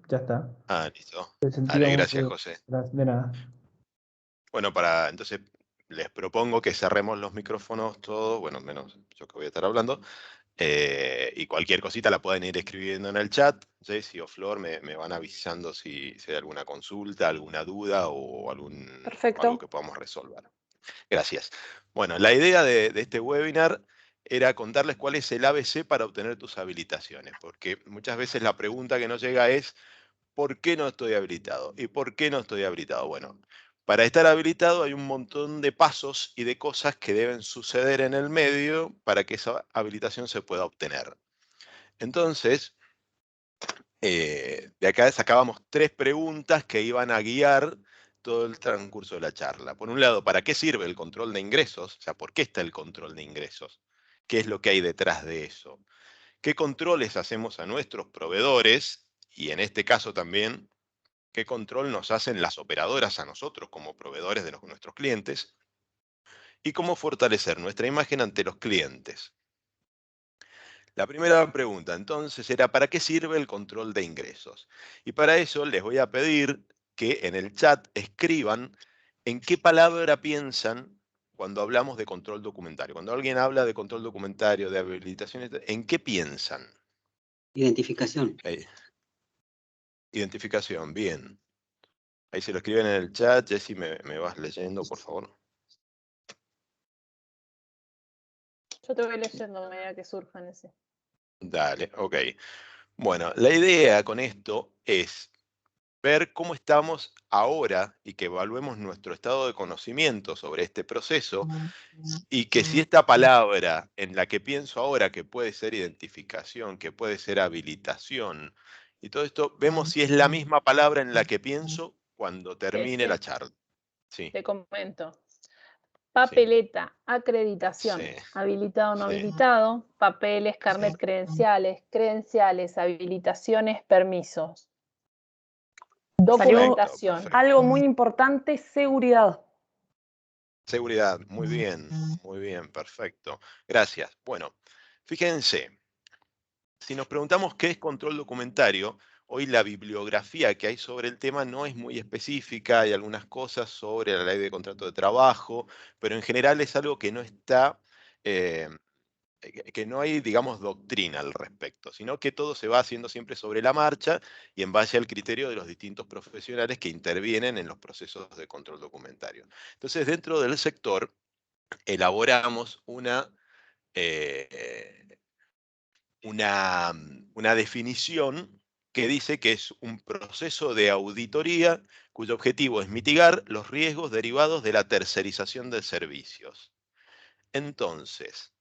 ya está. Ah, listo. Te Dale, sentíamos gracias, José. de nada. Bueno, entonces les propongo que cerremos los micrófonos todos, bueno, menos yo que voy a estar hablando, y cualquier cosita la pueden ir escribiendo en el chat. Jessy o Flor me van avisando si hay alguna consulta, alguna duda o algo Perfecto. que podamos resolver. Gracias. Bueno, la idea de este webinar era contarles cuál es el ABC para obtener tus habilitaciones, porque muchas veces la pregunta que nos llega es, ¿por qué no estoy habilitado? ¿Y por qué no estoy habilitado? Bueno, para estar habilitado hay un montón de pasos y de cosas que deben suceder en el medio para que esa habilitación se pueda obtener. Entonces, de acá sacábamos 3 preguntas que iban a guiar todo el transcurso de la charla. Por un lado, ¿para qué sirve el control de ingresos? O sea, ¿por qué está el control de ingresos? ¿Qué es lo que hay detrás de eso? ¿Qué controles hacemos a nuestros proveedores? Y en este caso también, ¿qué control nos hacen las operadoras a nosotros como proveedores de nuestros clientes? ¿Y cómo fortalecer nuestra imagen ante los clientes? La primera pregunta, entonces, era ¿para qué sirve el control de ingresos? Y para eso les voy a pedir que en el chat escriban en qué palabra piensan cuando hablamos de control documentario. Cuando alguien habla de control documentario, de habilitaciones, ¿en qué piensan? Identificación. Identificación, bien. Ahí se lo escriben en el chat. Jessy, me vas leyendo, por favor. Yo te voy leyendo a medida que surjan ese. Dale, ok. Bueno, la idea con esto es ver cómo estamos ahora y que evaluemos nuestro estado de conocimiento sobre este proceso y que si esta palabra en la que pienso ahora, que puede ser identificación, que puede ser habilitación y todo esto, vemos si es la misma palabra en la que pienso cuando termine la charla. Sí, Te comento. sí, Papeleta, acreditación, sí, habilitado o no sí. habilitado, papeles, carnet, Sí. credenciales, habilitaciones, permisos. Perfecto, Documentación. perfecto. Algo muy importante, seguridad. Seguridad, muy bien, perfecto. Gracias. Bueno, fíjense, si nos preguntamos qué es control documentario, hoy la bibliografía que hay sobre el tema no es muy específica, hay algunas cosas sobre la ley de contrato de trabajo, pero en general es algo que no está, eh, que no hay, digamos, doctrina al respecto, sino que todo se va haciendo siempre sobre la marcha y en base al criterio de los distintos profesionales que intervienen en los procesos de control documentario. Entonces, dentro del sector, elaboramos eh, una definición que dice que es un proceso de auditoría cuyo objetivo es mitigar los riesgos derivados de la tercerización de servicios. Entonces,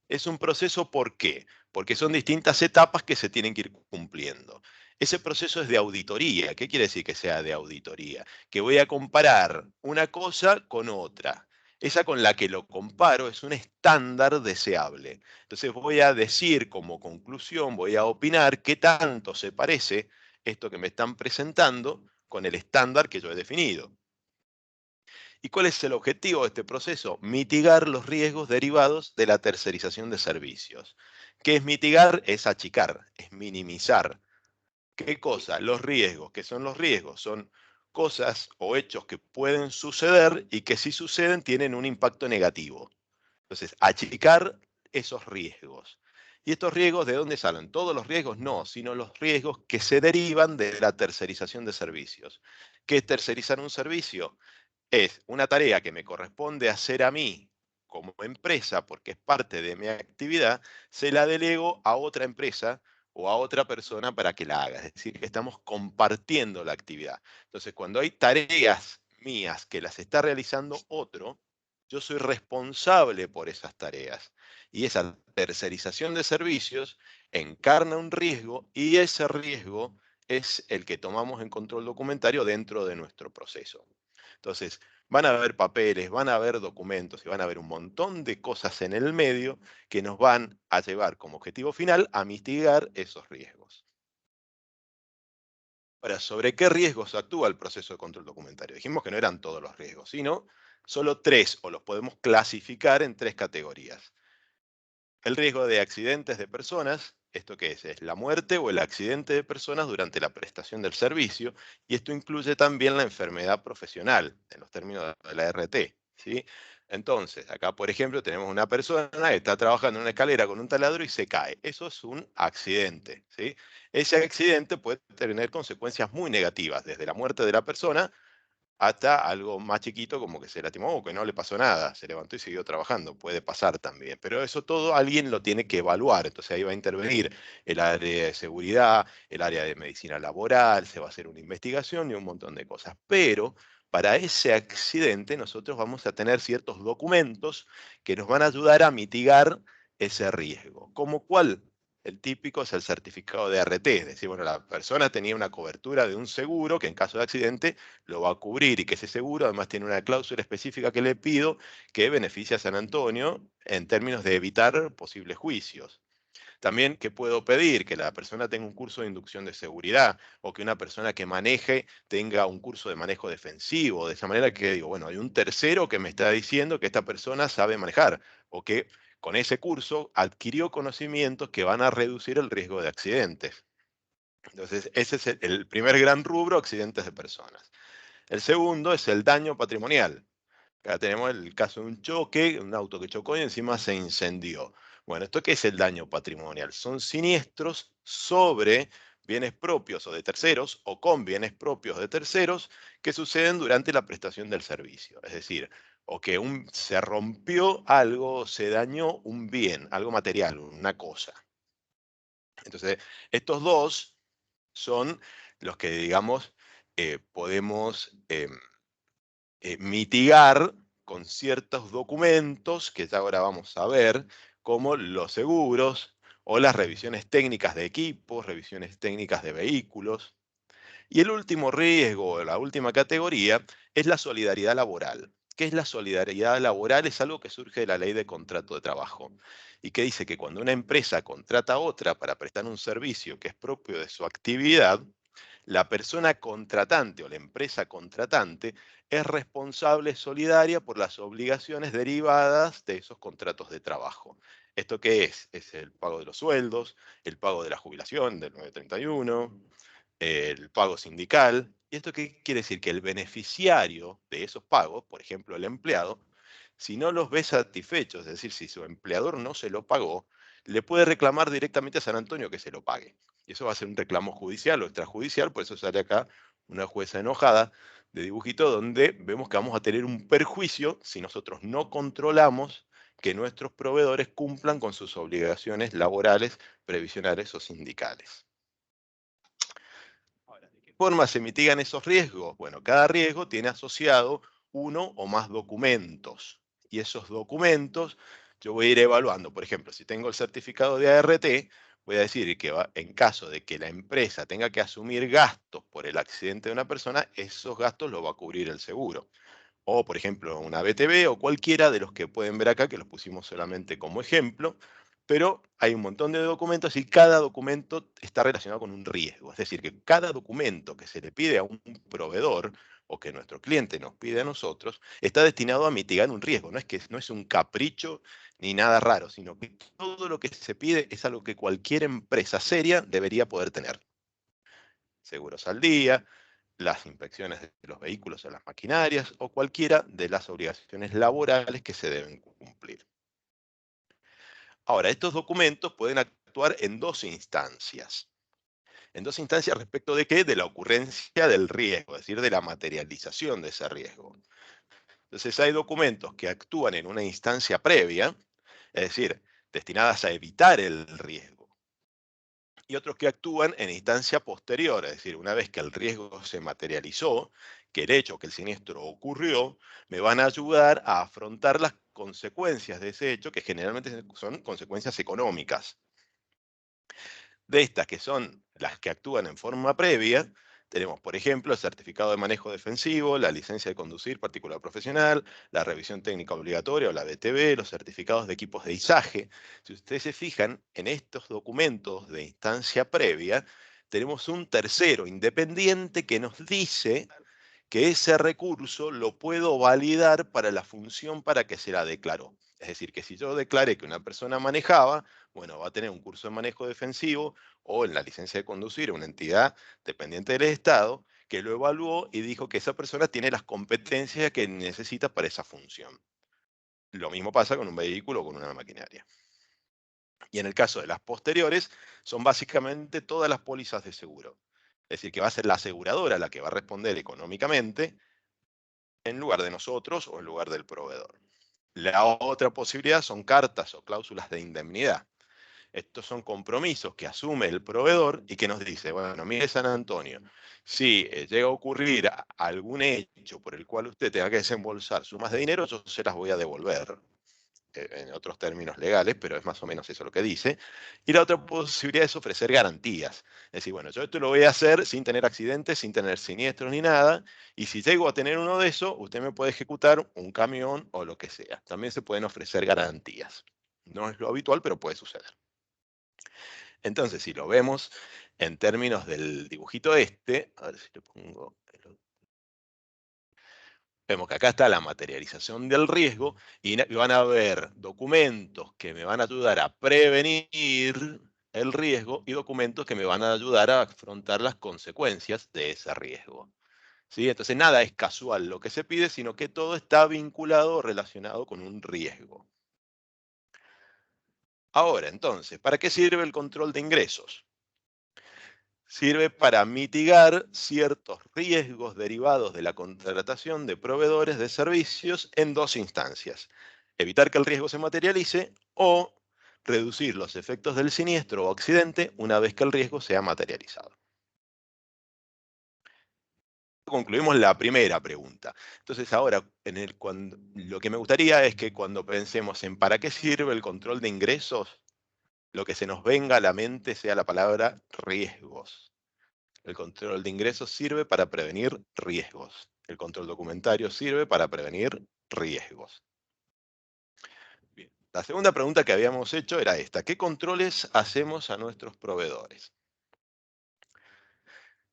es un proceso, ¿por qué? Porque son distintas etapas que se tienen que ir cumpliendo. Ese proceso es de auditoría. ¿Qué quiere decir que sea de auditoría? Que voy a comparar una cosa con otra. Esa con la que lo comparo es un estándar deseable. Entonces voy a decir como conclusión, voy a opinar qué tanto se parece esto que me están presentando con el estándar que yo he definido. ¿Y cuál es el objetivo de este proceso? Mitigar los riesgos derivados de la tercerización de servicios. ¿Qué es mitigar? Es achicar, es minimizar. ¿Qué cosa? Los riesgos. ¿Qué son los riesgos? Son cosas o hechos que pueden suceder y que si suceden tienen un impacto negativo. Entonces, achicar esos riesgos. ¿Y estos riesgos de dónde salen? ¿Todos los riesgos? No, sino los riesgos que se derivan de la tercerización de servicios. ¿Qué es tercerizar un servicio? Es una tarea que me corresponde hacer a mí como empresa, porque es parte de mi actividad, se la delego a otra empresa o a otra persona para que la haga. Es decir, que estamos compartiendo la actividad. Entonces, cuando hay tareas mías que las está realizando otro, yo soy responsable por esas tareas. Y esa tercerización de servicios encarna un riesgo y ese riesgo es el que tomamos en control documentario dentro de nuestro proceso. Entonces, van a haber papeles, van a haber documentos y van a haber un montón de cosas en el medio que nos van a llevar como objetivo final a mitigar esos riesgos. Ahora, ¿sobre qué riesgos actúa el proceso de control documentario? Dijimos que no eran todos los riesgos, sino solo 3, o los podemos clasificar en 3 categorías. El riesgo de accidentes de personas, ¿Esto qué es? Es la muerte o el accidente de personas durante la prestación del servicio, y esto incluye también la enfermedad profesional, en los términos de la RT, ¿sí? Entonces, acá, por ejemplo, tenemos una persona que está trabajando en una escalera con un taladro y se cae. Eso es un accidente, ¿sí? Ese accidente puede tener consecuencias muy negativas, desde la muerte de la persona hasta algo más chiquito como que se lastimó o que no le pasó nada, se levantó y siguió trabajando, puede pasar también, pero eso todo alguien lo tiene que evaluar, entonces ahí va a intervenir el área de seguridad, el área de medicina laboral, se va a hacer una investigación y un montón de cosas, pero para ese accidente nosotros vamos a tener ciertos documentos que nos van a ayudar a mitigar ese riesgo, como cuál. El típico es el certificado de RT, es decir, bueno, la persona tenía una cobertura de un seguro que en caso de accidente lo va a cubrir y que ese seguro además tiene una cláusula específica que le pido que beneficia a San Antonio en términos de evitar posibles juicios. También que puedo pedir que la persona tenga un curso de inducción de seguridad o que una persona que maneje tenga un curso de manejo defensivo, de esa manera que digo, bueno, hay un tercero que me está diciendo que esta persona sabe manejar o que con ese curso adquirió conocimientos que van a reducir el riesgo de accidentes. Entonces, ese es el primer gran rubro, accidentes de personas. El segundo es el daño patrimonial. Acá tenemos el caso de un choque, un auto que chocó y encima se incendió. Bueno, ¿esto qué es el daño patrimonial? Son siniestros sobre bienes propios o de terceros o con bienes propios de terceros que suceden durante la prestación del servicio. Es decir, o que se rompió algo, se dañó un bien, algo material, una cosa. Entonces, estos dos son los que, digamos, podemos mitigar con ciertos documentos que ya ahora vamos a ver, como los seguros o las revisiones técnicas de equipos, revisiones técnicas de vehículos. Y el último riesgo, la última categoría, es la solidaridad laboral. ¿Qué es la solidaridad laboral? Es algo que surge de la ley de contrato de trabajo y que dice que cuando una empresa contrata a otra para prestar un servicio que es propio de su actividad, la persona contratante o la empresa contratante es responsable solidaria por las obligaciones derivadas de esos contratos de trabajo. ¿Esto qué es? Es el pago de los sueldos, el pago de la jubilación del 931, el pago sindical. ¿Y esto qué quiere decir? Que el beneficiario de esos pagos, por ejemplo el empleado, si no los ve satisfechos, es decir, si su empleador no se lo pagó, le puede reclamar directamente a San Antonio que se lo pague. Y eso va a ser un reclamo judicial o extrajudicial, por eso sale acá una jueza enojada de dibujito donde vemos que vamos a tener un perjuicio si nosotros no controlamos que nuestros proveedores cumplan con sus obligaciones laborales, previsionales o sindicales. Ahora, ¿de qué forma se mitigan esos riesgos? Bueno, cada riesgo tiene asociado uno o más documentos. Y esos documentos yo voy a ir evaluando. Por ejemplo, si tengo el certificado de ART, voy a decir que en caso de que la empresa tenga que asumir gastos por el accidente de una persona, esos gastos los va a cubrir el seguro. O, por ejemplo, una BTV o cualquiera de los que pueden ver acá, que los pusimos solamente como ejemplo, pero hay un montón de documentos y cada documento está relacionado con un riesgo. Es decir, que cada documento que se le pide a un proveedor o que nuestro cliente nos pide a nosotros está destinado a mitigar un riesgo. No es un capricho ni nada raro, sino que todo lo que se pide es algo que cualquier empresa seria debería poder tener. Seguros al día, las inspecciones de los vehículos o las maquinarias o cualquiera de las obligaciones laborales que se deben cumplir. Ahora, estos documentos pueden actuar en dos instancias. En dos instancias respecto de qué? De la ocurrencia del riesgo, es decir, de la materialización de ese riesgo. Entonces hay documentos que actúan en una instancia previa, es decir, destinadas a evitar el riesgo, y otros que actúan en instancia posterior, es decir, una vez que el riesgo se materializó, que el hecho, que el siniestro ocurrió, me van a ayudar a afrontar las consecuencias de ese hecho, que generalmente son consecuencias económicas. De estas, que son las que actúan en forma previa, tenemos, por ejemplo, el certificado de manejo defensivo, la licencia de conducir particular profesional, la revisión técnica obligatoria o la BTV, los certificados de equipos de izaje. Si ustedes se fijan, en estos documentos de instancia previa, tenemos un tercero independiente que nos dice que ese recurso lo puedo validar para la función para que se la declaró. Es decir, que si yo declaré que una persona manejaba, bueno, va a tener un curso de manejo defensivo o en la licencia de conducir una entidad dependiente del Estado que lo evaluó y dijo que esa persona tiene las competencias que necesita para esa función. Lo mismo pasa con un vehículo o con una maquinaria. Y en el caso de las posteriores, son básicamente todas las pólizas de seguro. Es decir, que va a ser la aseguradora la que va a responder económicamente en lugar de nosotros o en lugar del proveedor. La otra posibilidad son cartas o cláusulas de indemnidad. Estos son compromisos que asume el proveedor y que nos dice, bueno, mire San Antonio, si llega a ocurrir algún hecho por el cual usted tenga que desembolsar sumas de dinero, yo se las voy a devolver, en otros términos legales, pero es más o menos eso lo que dice. Y la otra posibilidad es ofrecer garantías. Es decir, bueno, yo esto lo voy a hacer sin tener accidentes, sin tener siniestros ni nada, y si llego a tener uno de esos, usted me puede ejecutar un camión o lo que sea. También se pueden ofrecer garantías. No es lo habitual, pero puede suceder. Entonces, si lo vemos en términos del dibujito este, a ver si le pongo el otro. Vemos que acá está la materialización del riesgo y van a haber documentos que me van a ayudar a prevenir el riesgo y documentos que me van a ayudar a afrontar las consecuencias de ese riesgo. ¿Sí? Entonces nada es casual lo que se pide, sino que todo está vinculado o relacionado con un riesgo. Ahora, entonces, ¿para qué sirve el control de ingresos? Sirve para mitigar ciertos riesgos derivados de la contratación de proveedores de servicios en dos instancias. Evitar que el riesgo se materialice o reducir los efectos del siniestro o accidente una vez que el riesgo sea materializado. Concluimos la primera pregunta. Entonces ahora, lo que me gustaría es que cuando pensemos en para qué sirve el control de ingresos, lo que se nos venga a la mente sea la palabra riesgos. El control de ingresos sirve para prevenir riesgos. El control documentario sirve para prevenir riesgos. Bien. La segunda pregunta que habíamos hecho era esta. ¿Qué controles hacemos a nuestros proveedores?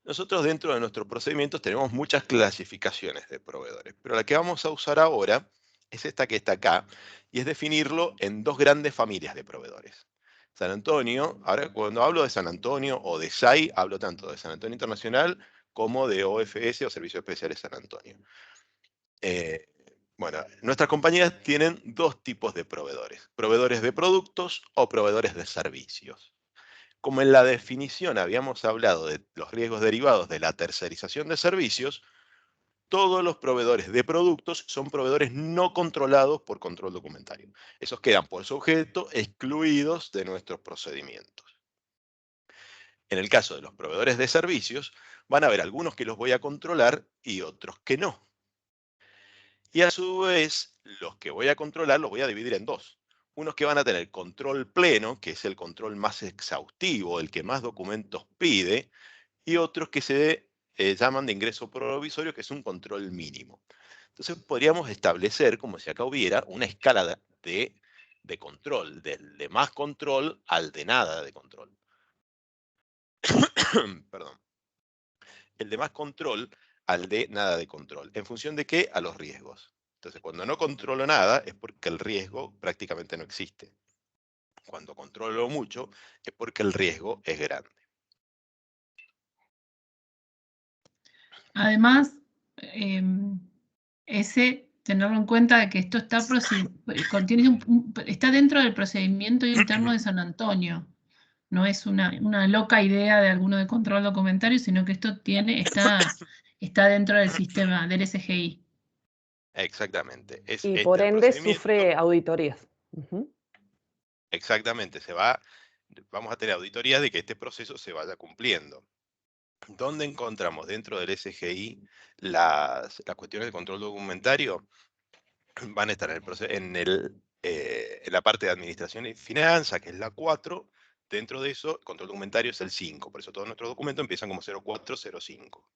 Nosotros dentro de nuestros procedimientos tenemos muchas clasificaciones de proveedores, pero la que vamos a usar ahora es esta que está acá, y es definirlo en dos grandes familias de proveedores. San Antonio, ahora cuando hablo de San Antonio o de SAI, hablo tanto de San Antonio Internacional como de OFS o Servicios Especiales San Antonio. Bueno, nuestras compañías tienen dos tipos de proveedores de productos o proveedores de servicios. Como en la definición habíamos hablado de los riesgos derivados de la tercerización de servicios, todos los proveedores de productos son proveedores no controlados por control documentario. Esos quedan por su objeto excluidos de nuestros procedimientos. En el caso de los proveedores de servicios, van a haber algunos que los voy a controlar y otros que no. Y a su vez, los que voy a controlar los voy a dividir en dos. Unos que van a tener control pleno, que es el control más exhaustivo, el que más documentos pide, y otros que se llaman de ingreso provisorio, que es un control mínimo. Entonces podríamos establecer, como si acá hubiera, una escala de control, del de más control al de nada de control. Perdón. El de más control al de nada de control. ¿En función de qué? A los riesgos. Entonces, cuando no controlo nada es porque el riesgo prácticamente no existe. Cuando controlo mucho es porque el riesgo es grande. Además, tenerlo en cuenta de que esto está, está dentro del procedimiento interno de San Antonio. No es una loca idea de alguno de control documentario, sino que esto está dentro del sistema del SGI. Exactamente. Y por ende sufre auditorías. Exactamente. Vamos a tener auditorías de que este proceso se vaya cumpliendo. ¿Dónde encontramos dentro del SGI las cuestiones de control documentario? Van a estar en la parte de administración y finanzas, que es la 4. Dentro de eso, el control documentario es el 5. Por eso todos nuestros documentos empiezan como 0405.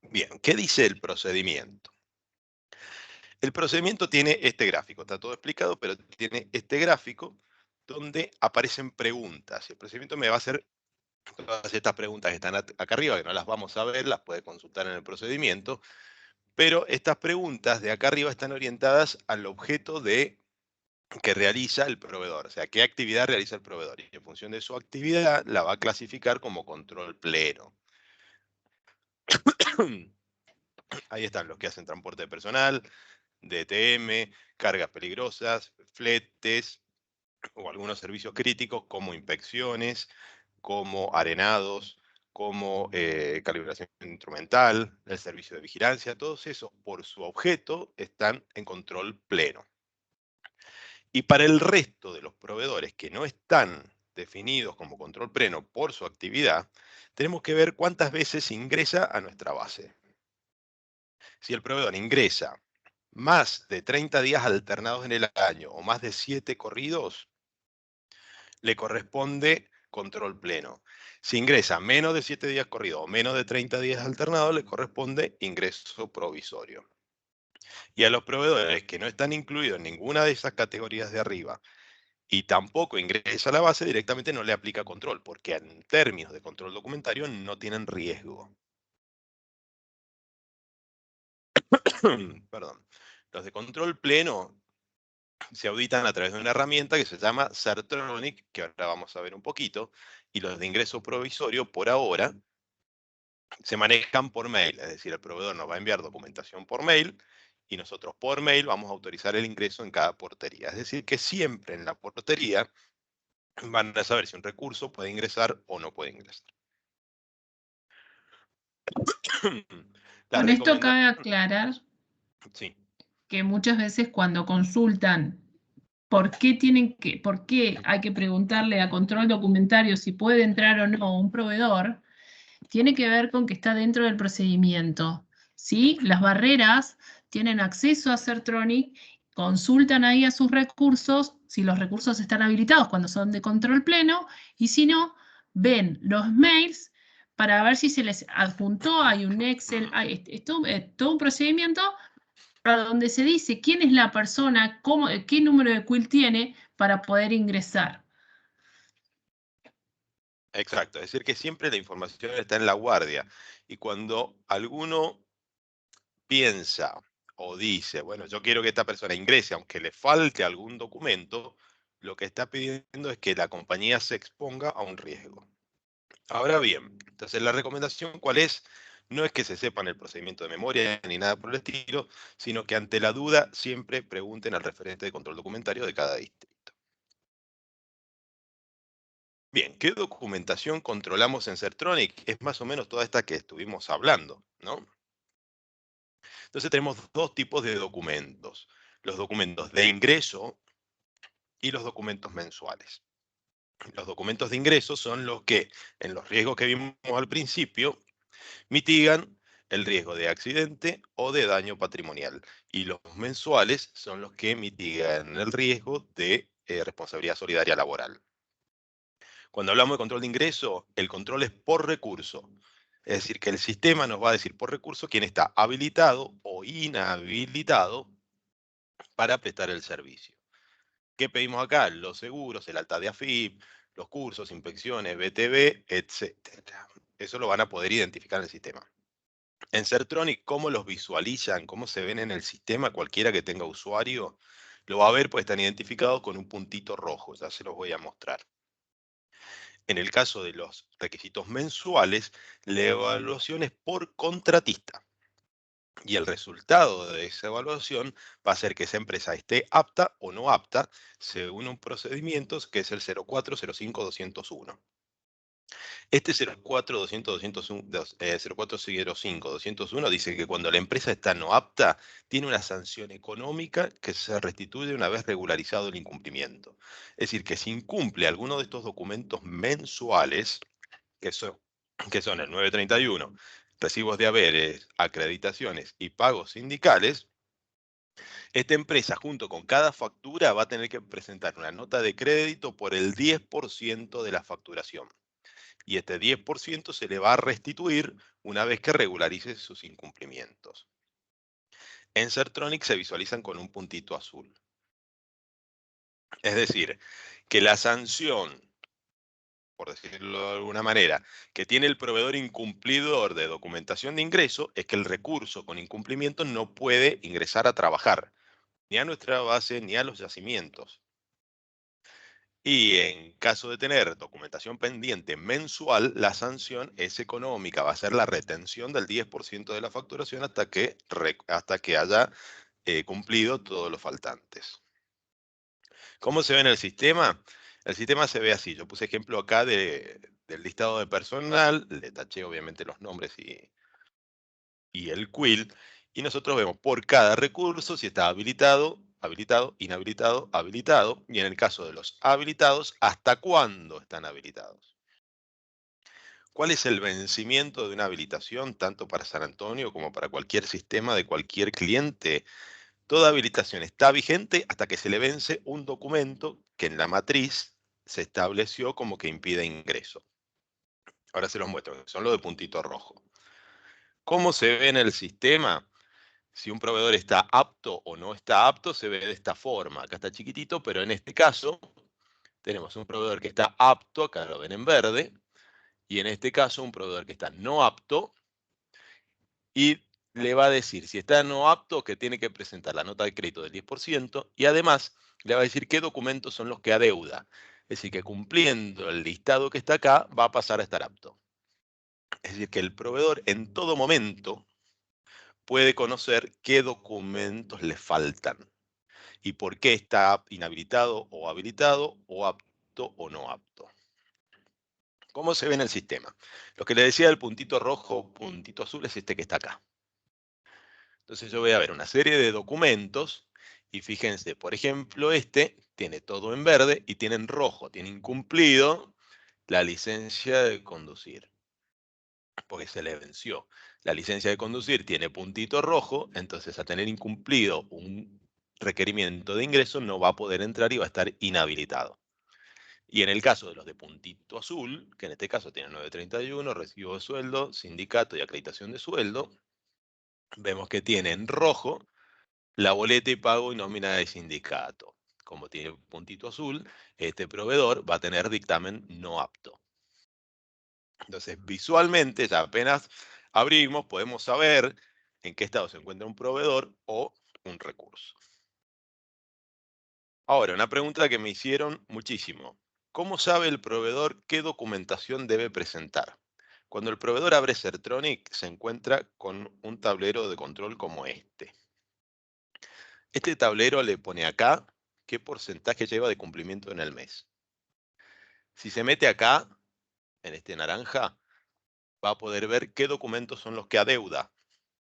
Bien, ¿qué dice el procedimiento? El procedimiento tiene este gráfico, está todo explicado, pero tiene este gráfico donde aparecen preguntas. El procedimiento me va a hacer todas estas preguntas que están acá arriba, que no las vamos a ver, las puede consultar en el procedimiento, Pero estas preguntas de acá arriba están orientadas al objeto que realiza el proveedor, o sea, qué actividad realiza el proveedor. Y en función de su actividad, la va a clasificar como control pleno. Ahí están los que hacen transporte de personal, DTM, cargas peligrosas, fletes o algunos servicios críticos como inspecciones, como arenados, como calibración instrumental, el servicio de vigilancia, todos esos por su objeto están en control pleno. Y para el resto de los proveedores que no están definidos como control pleno por su actividad, tenemos que ver cuántas veces ingresa a nuestra base. Si el proveedor ingresa más de 30 días alternados en el año o más de 7 corridos, le corresponde control pleno. Si ingresa menos de 7 días corridos o menos de 30 días alternados, le corresponde ingreso provisorio. Y a los proveedores que no están incluidos en ninguna de esas categorías de arriba y tampoco ingresa a la base, directamente no le aplica control, porque en términos de control documentario no tienen riesgo. Perdón. Los de control pleno se auditan a través de una herramienta que se llama Certronic, que ahora vamos a ver un poquito, y los de ingreso provisorio, por ahora, se manejan por mail, es decir, el proveedor nos va a enviar documentación por mail y nosotros por mail vamos a autorizar el ingreso en cada portería. Es decir, que siempre en la portería van a saber si un recurso puede ingresar o no puede ingresar. Con esto cabe aclarar Sí. que muchas veces cuando consultan por qué hay que preguntarle a control documentario si puede entrar o no un proveedor, tiene que ver con que está dentro del procedimiento. ¿Sí? Las barreras tienen acceso a Certronic, consultan ahí a sus recursos, si los recursos están habilitados cuando son de control pleno, y si no, ven los mails para ver si se les adjuntó, hay un Excel, es todo un procedimiento a donde se dice quién es la persona, qué número de quill tiene para poder ingresar. Exacto, es decir, que siempre la información está en la guardia. Y cuando alguno piensa o dice, bueno, yo quiero que esta persona ingrese, aunque le falte algún documento, lo que está pidiendo es que la compañía se exponga a un riesgo. Ahora bien, entonces la recomendación, ¿cuál es? No es que se sepan el procedimiento de memoria ni nada por el estilo, sino que ante la duda siempre pregunten al referente de control documentario de cada distrito. Bien, ¿qué documentación controlamos en Certronic? Es más o menos toda esta que estuvimos hablando, ¿no? Entonces tenemos dos tipos de documentos. Los documentos de ingreso y los documentos mensuales. Los documentos de ingreso son los que, en los riesgos que vimos al principio, mitigan el riesgo de accidente o de daño patrimonial. Y los mensuales son los que mitigan el riesgo de responsabilidad solidaria laboral. Cuando hablamos de control de ingreso, el control es por recurso. Es decir, que el sistema nos va a decir por recurso quién está habilitado o inhabilitado para prestar el servicio. ¿Qué pedimos acá? Los seguros, el alta de AFIP, los cursos, inspecciones, BTV, etc. Eso lo van a poder identificar en el sistema. En Certronic, ¿cómo los visualizan? ¿Cómo se ven en el sistema? Cualquiera que tenga usuario lo va a ver, pues están identificados con un puntito rojo. Ya se los voy a mostrar. En el caso de los requisitos mensuales, la evaluación es por contratista. Y el resultado de esa evaluación va a ser que esa empresa esté apta o no apta según un procedimiento que es el 0405-201. Este 0405-201 dice que cuando la empresa está no apta, tiene una sanción económica que se restituye una vez regularizado el incumplimiento. Es decir, que si incumple alguno de estos documentos mensuales, que son el 931, recibos de haberes, acreditaciones y pagos sindicales, esta empresa junto con cada factura va a tener que presentar una nota de crédito por el 10% de la facturación. Y este 10% se le va a restituir una vez que regularice sus incumplimientos. En Certronic se visualizan con un puntito azul. Es decir, que la sanción por decirlo de alguna manera, que tiene el proveedor incumplidor de documentación de ingreso, es que el recurso con incumplimiento no puede ingresar a trabajar, ni a nuestra base, ni a los yacimientos. Y en caso de tener documentación pendiente mensual, la sanción es económica, va a ser la retención del 10% de la facturación hasta que haya cumplido todos los faltantes. ¿Cómo se ve en el sistema? El sistema se ve así. Yo puse ejemplo acá del listado de personal, le taché obviamente los nombres y el quill, y nosotros vemos por cada recurso si está habilitado, habilitado, inhabilitado, habilitado, y en el caso de los habilitados, hasta cuándo están habilitados. ¿Cuál es el vencimiento de una habilitación, tanto para San Antonio como para cualquier sistema de cualquier cliente? Toda habilitación está vigente hasta que se le vence un documento que en la matriz se estableció como que impide ingreso. Ahora se los muestro, son los de puntito rojo. ¿Cómo se ve en el sistema? Si un proveedor está apto o no está apto, se ve de esta forma. Acá está chiquitito, pero en este caso tenemos un proveedor que está apto, acá lo ven en verde, y en este caso un proveedor que está no apto, y le va a decir si está no apto que tiene que presentar la nota de crédito del 10% y además le va a decir qué documentos son los que adeuda. Es decir, que cumpliendo el listado que está acá va a pasar a estar apto. Es decir, que el proveedor en todo momento puede conocer qué documentos le faltan y por qué está inhabilitado o habilitado o apto o no apto. ¿Cómo se ve en el sistema? Lo que le decía del puntito rojo, puntito azul es este que está acá. Entonces yo voy a ver una serie de documentos y fíjense, por ejemplo, este tiene todo en verde y tiene en rojo, tiene incumplido la licencia de conducir, porque se le venció. La licencia de conducir tiene puntito rojo, entonces a tener incumplido un requerimiento de ingreso no va a poder entrar y va a estar inhabilitado. Y en el caso de los de puntito azul, que en este caso tienen 931, recibo de sueldo, sindicato y acreditación de sueldo, vemos que tiene en rojo la boleta y pago y nómina de sindicato. Como tiene puntito azul, este proveedor va a tener dictamen no apto. Entonces, visualmente, ya apenas abrimos, podemos saber en qué estado se encuentra un proveedor o un recurso. Ahora, una pregunta que me hicieron muchísimo. ¿Cómo sabe el proveedor qué documentación debe presentar? Cuando el proveedor abre Sertronic, se encuentra con un tablero de control como este. Este tablero le pone acá qué porcentaje lleva de cumplimiento en el mes. Si se mete acá, en este naranja, va a poder ver qué documentos son los que adeuda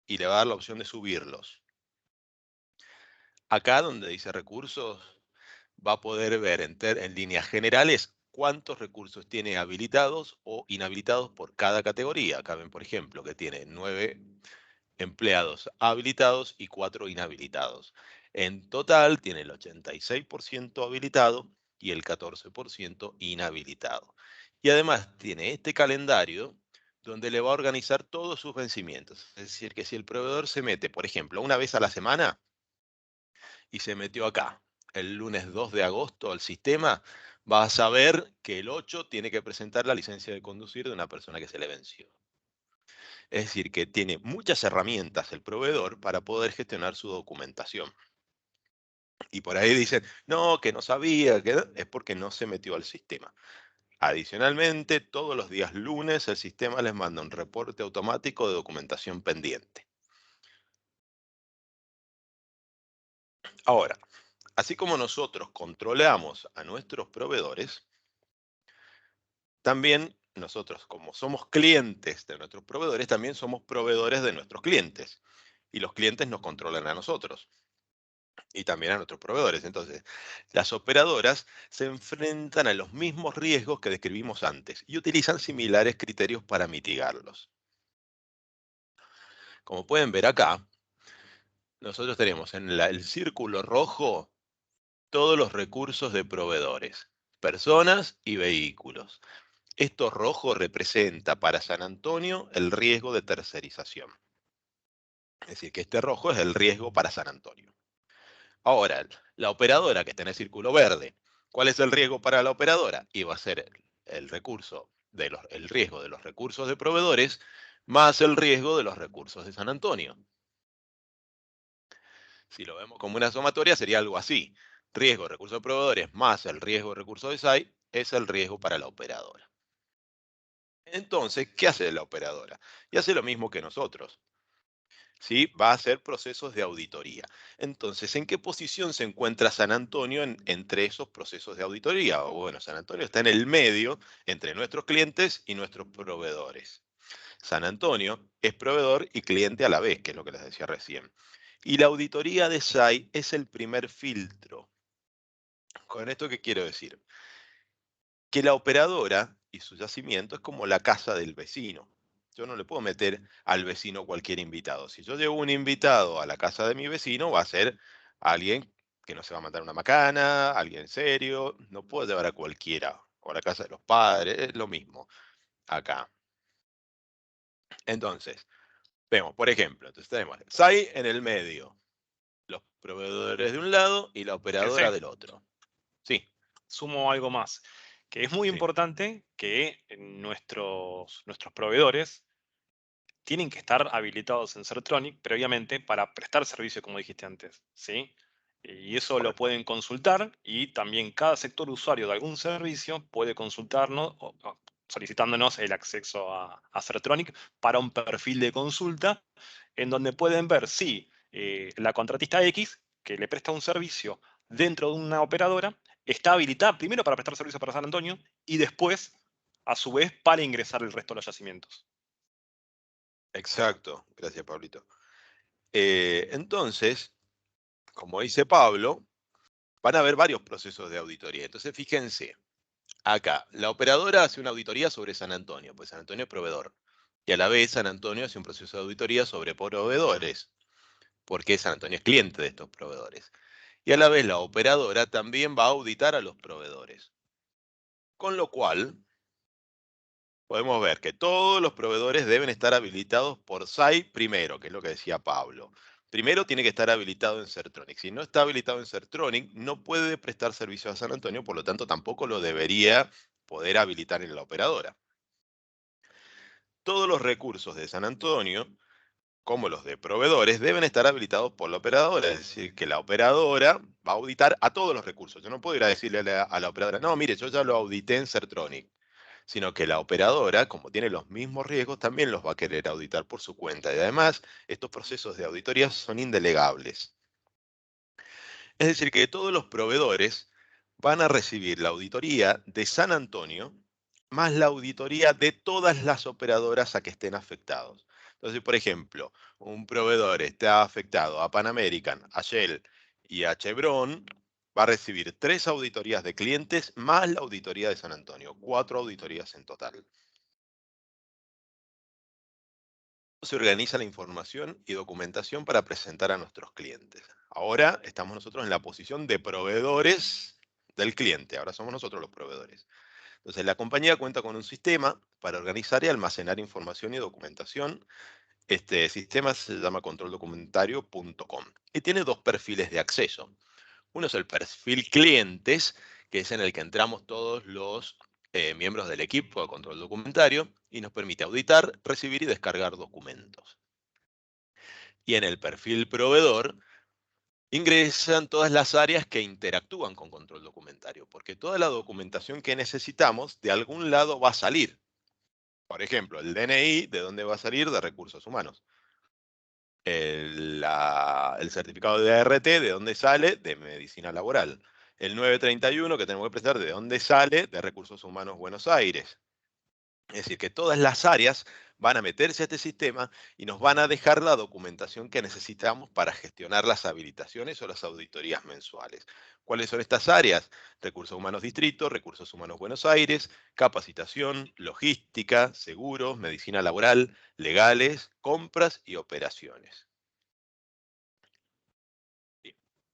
y le va a dar la opción de subirlos. Acá donde dice recursos, va a poder ver en líneas generales cuántos recursos tiene habilitados o inhabilitados por cada categoría. Acá ven, por ejemplo, que tiene 9 empleados habilitados y 4 inhabilitados. En total tiene el 86% habilitado y el 14% inhabilitado. Y además tiene este calendario donde le va a organizar todos sus vencimientos. Es decir, que si el proveedor se mete, por ejemplo, una vez a la semana y se metió acá el lunes 2 de agosto al sistema, va a saber que el 8 tiene que presentar la licencia de conducir de una persona que se le venció. Es decir, que tiene muchas herramientas el proveedor para poder gestionar su documentación. Y por ahí dicen, no, que no sabía, que es porque no se metió al sistema. Adicionalmente, todos los días lunes el sistema les manda un reporte automático de documentación pendiente. Ahora, así como nosotros controlamos a nuestros proveedores, también nosotros, como somos clientes de nuestros proveedores, también somos proveedores de nuestros clientes. Y los clientes nos controlan a nosotros y también a nuestros proveedores. Entonces, las operadoras se enfrentan a los mismos riesgos que describimos antes y utilizan similares criterios para mitigarlos. Como pueden ver acá, nosotros tenemos en el círculo rojo todos los recursos de proveedores, personas y vehículos. Esto rojo representa para San Antonio el riesgo de tercerización. Es decir, que este rojo es el riesgo para San Antonio. Ahora, la operadora que está en el círculo verde, ¿cuál es el riesgo para la operadora? Y va a ser el riesgo de los recursos de proveedores más el riesgo de los recursos de San Antonio. Si lo vemos como una sumatoria, sería algo así. Riesgo de recursos de proveedores más el riesgo de recursos de SAI es el riesgo para la operadora. Entonces, ¿qué hace la operadora? Y hace lo mismo que nosotros. ¿Sí? Va a hacer procesos de auditoría. Entonces, ¿en qué posición se encuentra San Antonio entre esos procesos de auditoría? Bueno, San Antonio está en el medio entre nuestros clientes y nuestros proveedores. San Antonio es proveedor y cliente a la vez, que es lo que les decía recién. Y la auditoría de SAI es el primer filtro. ¿Con esto qué quiero decir? Que la operadora y su yacimiento es como la casa del vecino. Yo no le puedo meter al vecino cualquier invitado. Si yo llevo un invitado a la casa de mi vecino, va a ser alguien que no se va a mandar una macana, alguien serio. No puedo llevar a cualquiera. O a la casa de los padres, es lo mismo acá. Entonces, vemos, por ejemplo, entonces tenemos SAI en el medio, los proveedores de un lado y la operadora Jefe, del otro. Sí, sumo algo más, que es muy sí. importante que nuestros proveedores tienen que estar habilitados en Sertronic previamente para prestar servicio, como dijiste antes, ¿sí? Y eso lo Correcto. pueden consultar y también cada sector usuario de algún servicio puede consultarnos o solicitándonos el acceso a Sertronic para un perfil de consulta en donde pueden ver si la contratista X, que le presta un servicio dentro de una operadora, está habilitada primero para prestar servicio para San Antonio y después, a su vez, para ingresar el resto de los yacimientos. Exacto, gracias Pablito. Entonces, como dice Pablo, van a haber varios procesos de auditoría. Entonces, fíjense, acá, la operadora hace una auditoría sobre San Antonio, pues San Antonio es proveedor. Y a la vez San Antonio hace un proceso de auditoría sobre proveedores, porque San Antonio es cliente de estos proveedores. Y a la vez la operadora también va a auditar a los proveedores. Con lo cual, podemos ver que todos los proveedores deben estar habilitados por SAI primero, que es lo que decía Pablo. Primero tiene que estar habilitado en Sertronic. Si no está habilitado en Sertronic, no puede prestar servicio a San Antonio, por lo tanto tampoco lo debería poder habilitar en la operadora. Todos los recursos de San Antonio, como los de proveedores, deben estar habilitados por la operadora. Es decir, que la operadora va a auditar a todos los recursos. Yo no puedo ir a decirle a la operadora, no, mire, yo ya lo audité en Sertronic. Sino que la operadora, como tiene los mismos riesgos, también los va a querer auditar por su cuenta. Y además, estos procesos de auditoría son indelegables. Es decir, que todos los proveedores van a recibir la auditoría de San Antonio más la auditoría de todas las operadoras a que estén afectados. Entonces, por ejemplo, un proveedor está afectado a Pan American, a Shell y a Chevron, va a recibir 3 auditorías de clientes más la auditoría de San Antonio, 4 auditorías en total. Se organiza la información y documentación para presentar a nuestros clientes. Ahora estamos nosotros en la posición de proveedores del cliente, ahora somos nosotros los proveedores. Entonces la compañía cuenta con un sistema para organizar y almacenar información y documentación. Este sistema se llama controldocumentario.com y tiene 2 perfiles de acceso. Uno es el perfil clientes, que es en el que entramos todos los miembros del equipo de control documentario y nos permite auditar, recibir y descargar documentos. Y en el perfil proveedor ingresan todas las áreas que interactúan con control documentario, porque toda la documentación que necesitamos de algún lado va a salir. Por ejemplo, el DNI, ¿de dónde va a salir? De recursos humanos. El certificado de ART, ¿de dónde sale? De medicina laboral. El 931 que tenemos que presentar, ¿de dónde sale? De Recursos Humanos Buenos Aires. Es decir, que todas las áreas van a meterse a este sistema y nos van a dejar la documentación que necesitamos para gestionar las habilitaciones o las auditorías mensuales. ¿Cuáles son estas áreas? Recursos Humanos Distrito, Recursos Humanos Buenos Aires, capacitación, logística, seguros, medicina laboral, legales, compras y operaciones.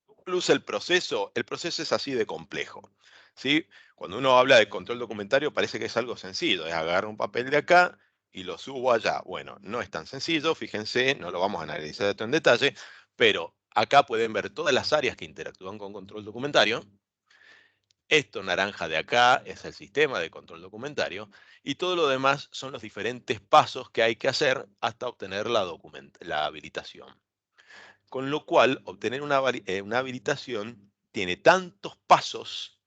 Incluso el proceso es así de complejo. ¿Sí? Cuando uno habla de control documentario parece que es algo sencillo, es agarrar un papel de acá y lo subo allá. Bueno, no es tan sencillo, fíjense, no lo vamos a analizar esto en detalle, pero acá pueden ver todas las áreas que interactúan con control documentario Esto naranja de acá es el sistema de control documentario y todo lo demás son los diferentes pasos que hay que hacer hasta obtener la habilitación. Con lo cual, obtener una habilitación tiene tantos pasos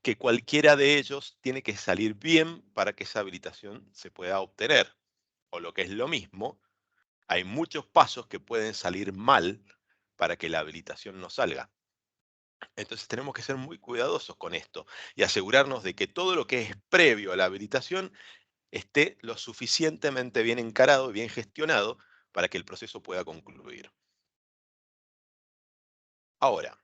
que cualquiera de ellos tiene que salir bien para que esa habilitación se pueda obtener. O lo que es lo mismo, hay muchos pasos que pueden salir mal para que la habilitación no salga. Entonces tenemos que ser muy cuidadosos con esto y asegurarnos de que todo lo que es previo a la habilitación esté lo suficientemente bien encarado y bien gestionado para que el proceso pueda concluir. Ahora,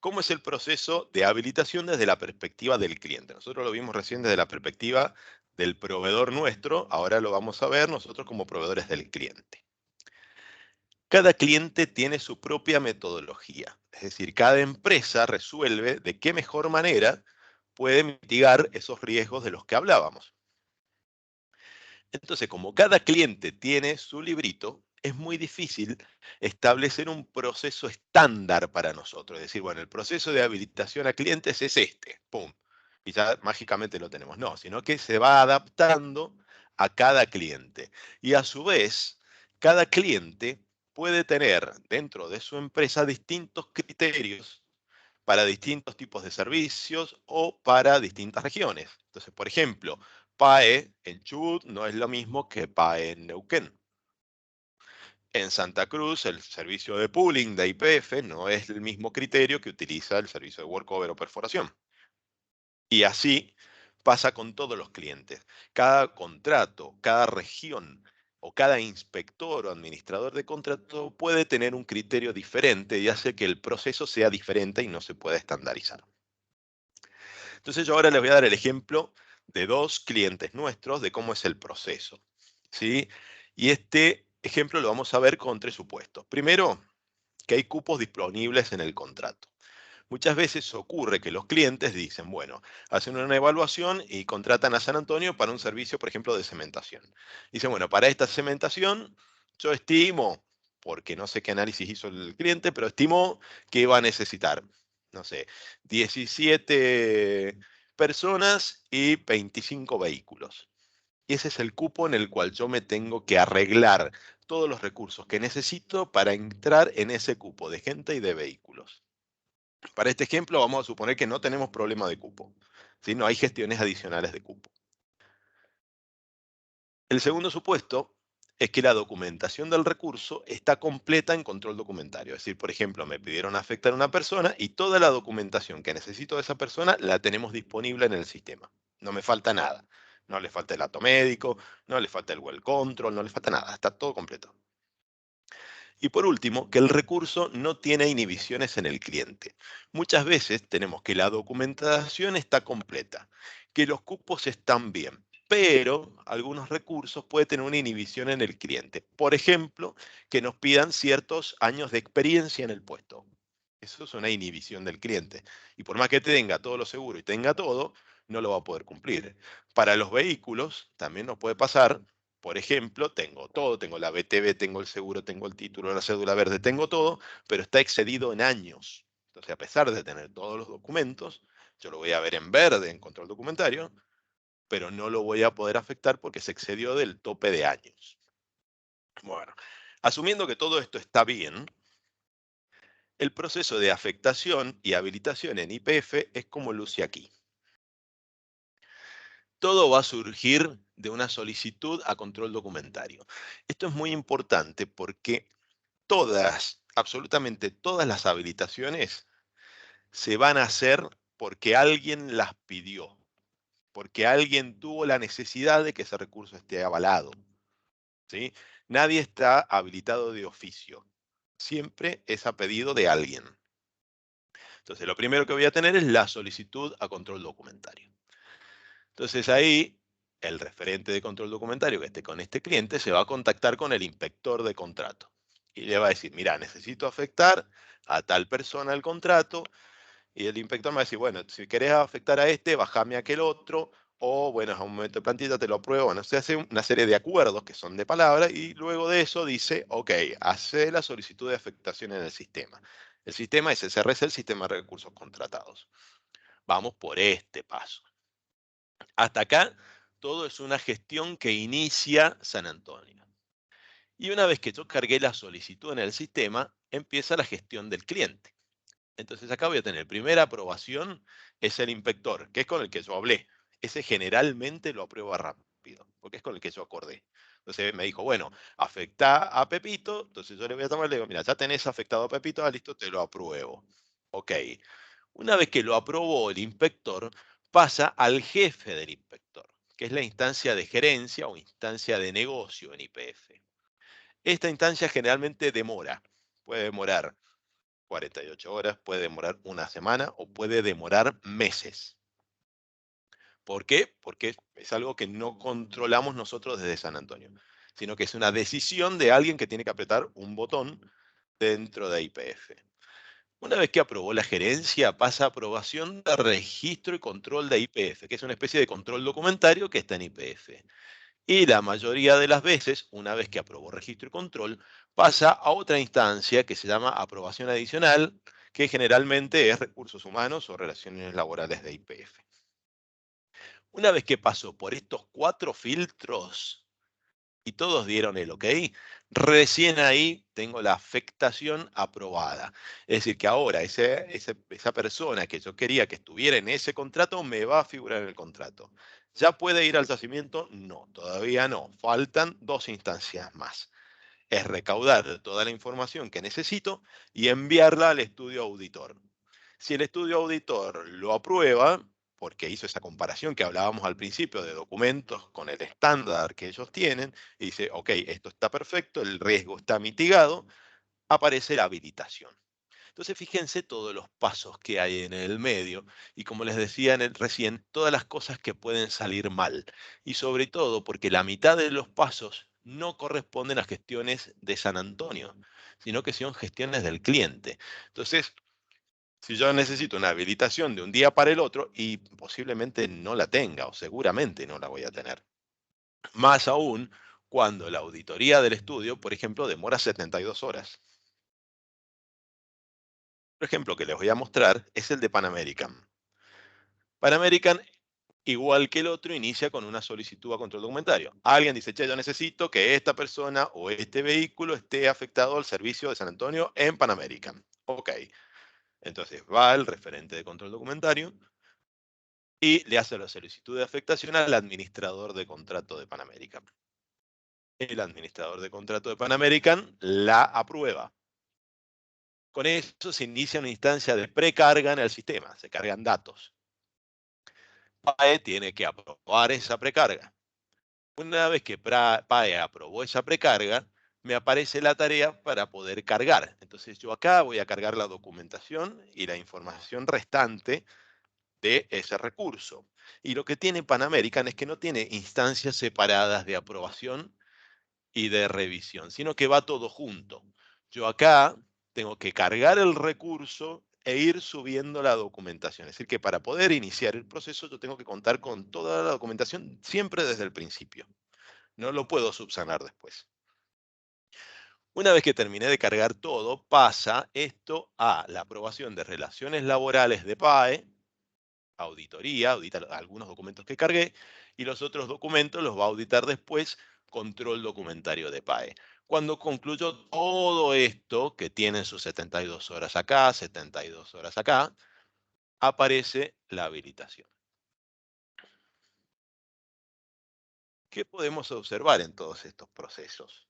¿cómo es el proceso de habilitación desde la perspectiva del cliente? Nosotros lo vimos recién desde la perspectiva del proveedor nuestro, ahora lo vamos a ver nosotros como proveedores del cliente. Cada cliente tiene su propia metodología, es decir, cada empresa resuelve de qué mejor manera puede mitigar esos riesgos de los que hablábamos. Entonces, como cada cliente tiene su librito, es muy difícil establecer un proceso estándar para nosotros. Es decir, bueno, el proceso de habilitación a clientes es este, pum, y ya mágicamente lo tenemos. No, sino que se va adaptando a cada cliente. Y a su vez, cada cliente puede tener dentro de su empresa distintos criterios para distintos tipos de servicios o para distintas regiones. Entonces, por ejemplo, PAE en Chubut no es lo mismo que PAE en Neuquén. En Santa Cruz, el servicio de pooling de IPF no es el mismo criterio que utiliza el servicio de workover o perforación. Y así pasa con todos los clientes. Cada contrato, cada región o cada inspector o administrador de contrato puede tener un criterio diferente y hace que el proceso sea diferente y no se pueda estandarizar. Entonces yo ahora les voy a dar el ejemplo de dos clientes nuestros de cómo es el proceso, ¿sí? Y este ejemplo lo vamos a ver con tres supuestos. Primero, que hay cupos disponibles en el contrato. Muchas veces ocurre que los clientes dicen, bueno, hacen una evaluación y contratan a San Antonio para un servicio, por ejemplo, de cementación. Dicen, bueno, para esta cementación yo estimo, porque no sé qué análisis hizo el cliente, pero estimo que va a necesitar, no sé, 17 personas y 25 vehículos. Y ese es el cupo en el cual yo me tengo que arreglar todos los recursos que necesito para entrar en ese cupo de gente y de vehículos. Para este ejemplo vamos a suponer que no tenemos problema de cupo, ¿sí? No hay gestiones adicionales de cupo. El segundo supuesto es que la documentación del recurso está completa en control documentario. Es decir, por ejemplo, me pidieron afectar a una persona y toda la documentación que necesito de esa persona la tenemos disponible en el sistema. No me falta nada. No le falta el dato médico, no le falta el well control, no le falta nada. Está todo completo. Y por último, que el recurso no tiene inhibiciones en el cliente. Muchas veces tenemos que la documentación está completa, que los cupos están bien, pero algunos recursos pueden tener una inhibición en el cliente. Por ejemplo, que nos pidan ciertos años de experiencia en el puesto. Eso es una inhibición del cliente. Y por más que tenga todo lo seguro y tenga todo, no lo va a poder cumplir. Para los vehículos también nos puede pasar. Por ejemplo, tengo todo, tengo la BTV, tengo el seguro, tengo el título, la cédula verde, tengo todo, pero está excedido en años. Entonces, a pesar de tener todos los documentos, yo lo voy a ver en verde en control documentario, pero no lo voy a poder afectar porque se excedió del tope de años. Bueno, asumiendo que todo esto está bien, el proceso de afectación y habilitación en IPF es como luce aquí. Todo va a surgir de una solicitud a control documentario. Esto es muy importante porque todas, absolutamente todas las habilitaciones se van a hacer porque alguien las pidió, porque alguien tuvo la necesidad de que ese recurso esté avalado, ¿sí? Nadie está habilitado de oficio. Siempre es a pedido de alguien. Entonces, lo primero que voy a tener es la solicitud a control documentario. Entonces ahí el referente de control documentario que esté con este cliente se va a contactar con el inspector de contrato y le va a decir, mira, necesito afectar a tal persona al contrato, y el inspector me va a decir, bueno, si querés afectar a este, bajame a aquel otro, o bueno, a un momento de plantilla te lo apruebo. Bueno, se hace una serie de acuerdos que son de palabra y luego de eso dice, ok, hace la solicitud de afectación en el sistema. El sistema es SRC, el sistema de recursos contratados. Vamos por este paso. Hasta acá, todo es una gestión que inicia San Antonio. Y una vez que yo cargué la solicitud en el sistema, empieza la gestión del cliente. Entonces acá voy a tener primera aprobación, es el inspector, que es con el que yo hablé. Ese generalmente lo aprueba rápido, porque es con el que yo acordé. Entonces me dijo, bueno, afecta a Pepito, entonces yo le voy a tomar, le digo, mira, ya tenés afectado a Pepito, listo, te lo apruebo. Ok. Una vez que lo aprobó el inspector, pasa al jefe del inspector, que es la instancia de gerencia o instancia de negocio en YPF. Esta instancia generalmente demora, puede demorar 48 horas, puede demorar una semana o puede demorar meses. ¿Por qué? Porque es algo que no controlamos nosotros desde San Antonio, sino que es una decisión de alguien que tiene que apretar un botón dentro de YPF. Una vez que aprobó la gerencia, pasa a aprobación de registro y control de YPF, que es una especie de control documentario que está en YPF. Y la mayoría de las veces, una vez que aprobó registro y control, pasa a otra instancia que se llama aprobación adicional, que generalmente es recursos humanos o relaciones laborales de YPF. Una vez que pasó por estos 4 filtros y todos dieron el ok, recién ahí tengo la afectación aprobada. Es decir, que ahora esa persona que yo quería que estuviera en ese contrato me va a figurar en el contrato. ¿Ya puede ir al yacimiento? No, todavía no. Faltan 2 instancias más. Es recaudar toda la información que necesito y enviarla al estudio auditor. Si el estudio auditor lo aprueba, porque hizo esa comparación que hablábamos al principio de documentos con el estándar que ellos tienen, y dice, ok, esto está perfecto, el riesgo está mitigado, aparece la habilitación. Entonces fíjense todos los pasos que hay en el medio y como les decía recién, todas las cosas que pueden salir mal. Y sobre todo porque la mitad de los pasos no corresponden a gestiones de San Antonio, sino que son gestiones del cliente. Entonces, si yo necesito una habilitación de un día para el otro y posiblemente no la tenga o seguramente no la voy a tener. Más aún cuando la auditoría del estudio, por ejemplo, demora 72 horas. Otro ejemplo que les voy a mostrar es el de Pan American. Pan American, igual que el otro, inicia con una solicitud a control documentario. Alguien dice, che, yo necesito que esta persona o este vehículo esté afectado al servicio de San Antonio en Pan American. Ok. Entonces va el referente de control documentario y le hace la solicitud de afectación al administrador de contrato de Pan American. El administrador de contrato de Pan American la aprueba. Con eso se inicia una instancia de precarga en el sistema, se cargan datos. PAE tiene que aprobar esa precarga. Una vez que PAE aprobó esa precarga, me aparece la tarea para poder cargar. Entonces yo acá voy a cargar la documentación y la información restante de ese recurso. Y lo que tiene Pan American es que no tiene instancias separadas de aprobación y de revisión, sino que va todo junto. Yo acá tengo que cargar el recurso e ir subiendo la documentación. Es decir, que para poder iniciar el proceso yo tengo que contar con toda la documentación siempre desde el principio. No lo puedo subsanar después. Una vez que terminé de cargar todo, pasa esto a la aprobación de relaciones laborales de PAE, auditoría, audita algunos documentos que cargué, y los otros documentos los va a auditar después control documentario de PAE. Cuando concluyo todo esto, que tiene sus 72 horas acá, 72 horas acá, aparece la habilitación. ¿Qué podemos observar en todos estos procesos?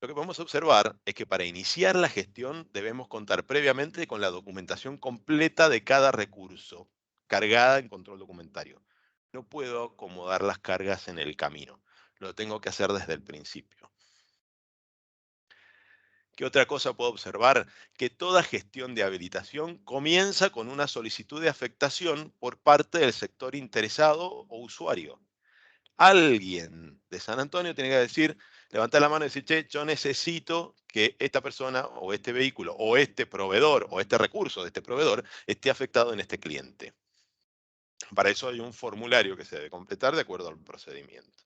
Lo que podemos observar es que para iniciar la gestión debemos contar previamente con la documentación completa de cada recurso, cargada en control documentario. No puedo acomodar las cargas en el camino. Lo tengo que hacer desde el principio. ¿Qué otra cosa puedo observar? Que toda gestión de habilitación comienza con una solicitud de afectación por parte del sector interesado o usuario. Alguien de San Antonio tiene que decir, levantar la mano y decir, che, yo necesito que esta persona o este vehículo o este proveedor o este recurso de este proveedor esté afectado en este cliente. Para eso hay un formulario que se debe completar de acuerdo al procedimiento.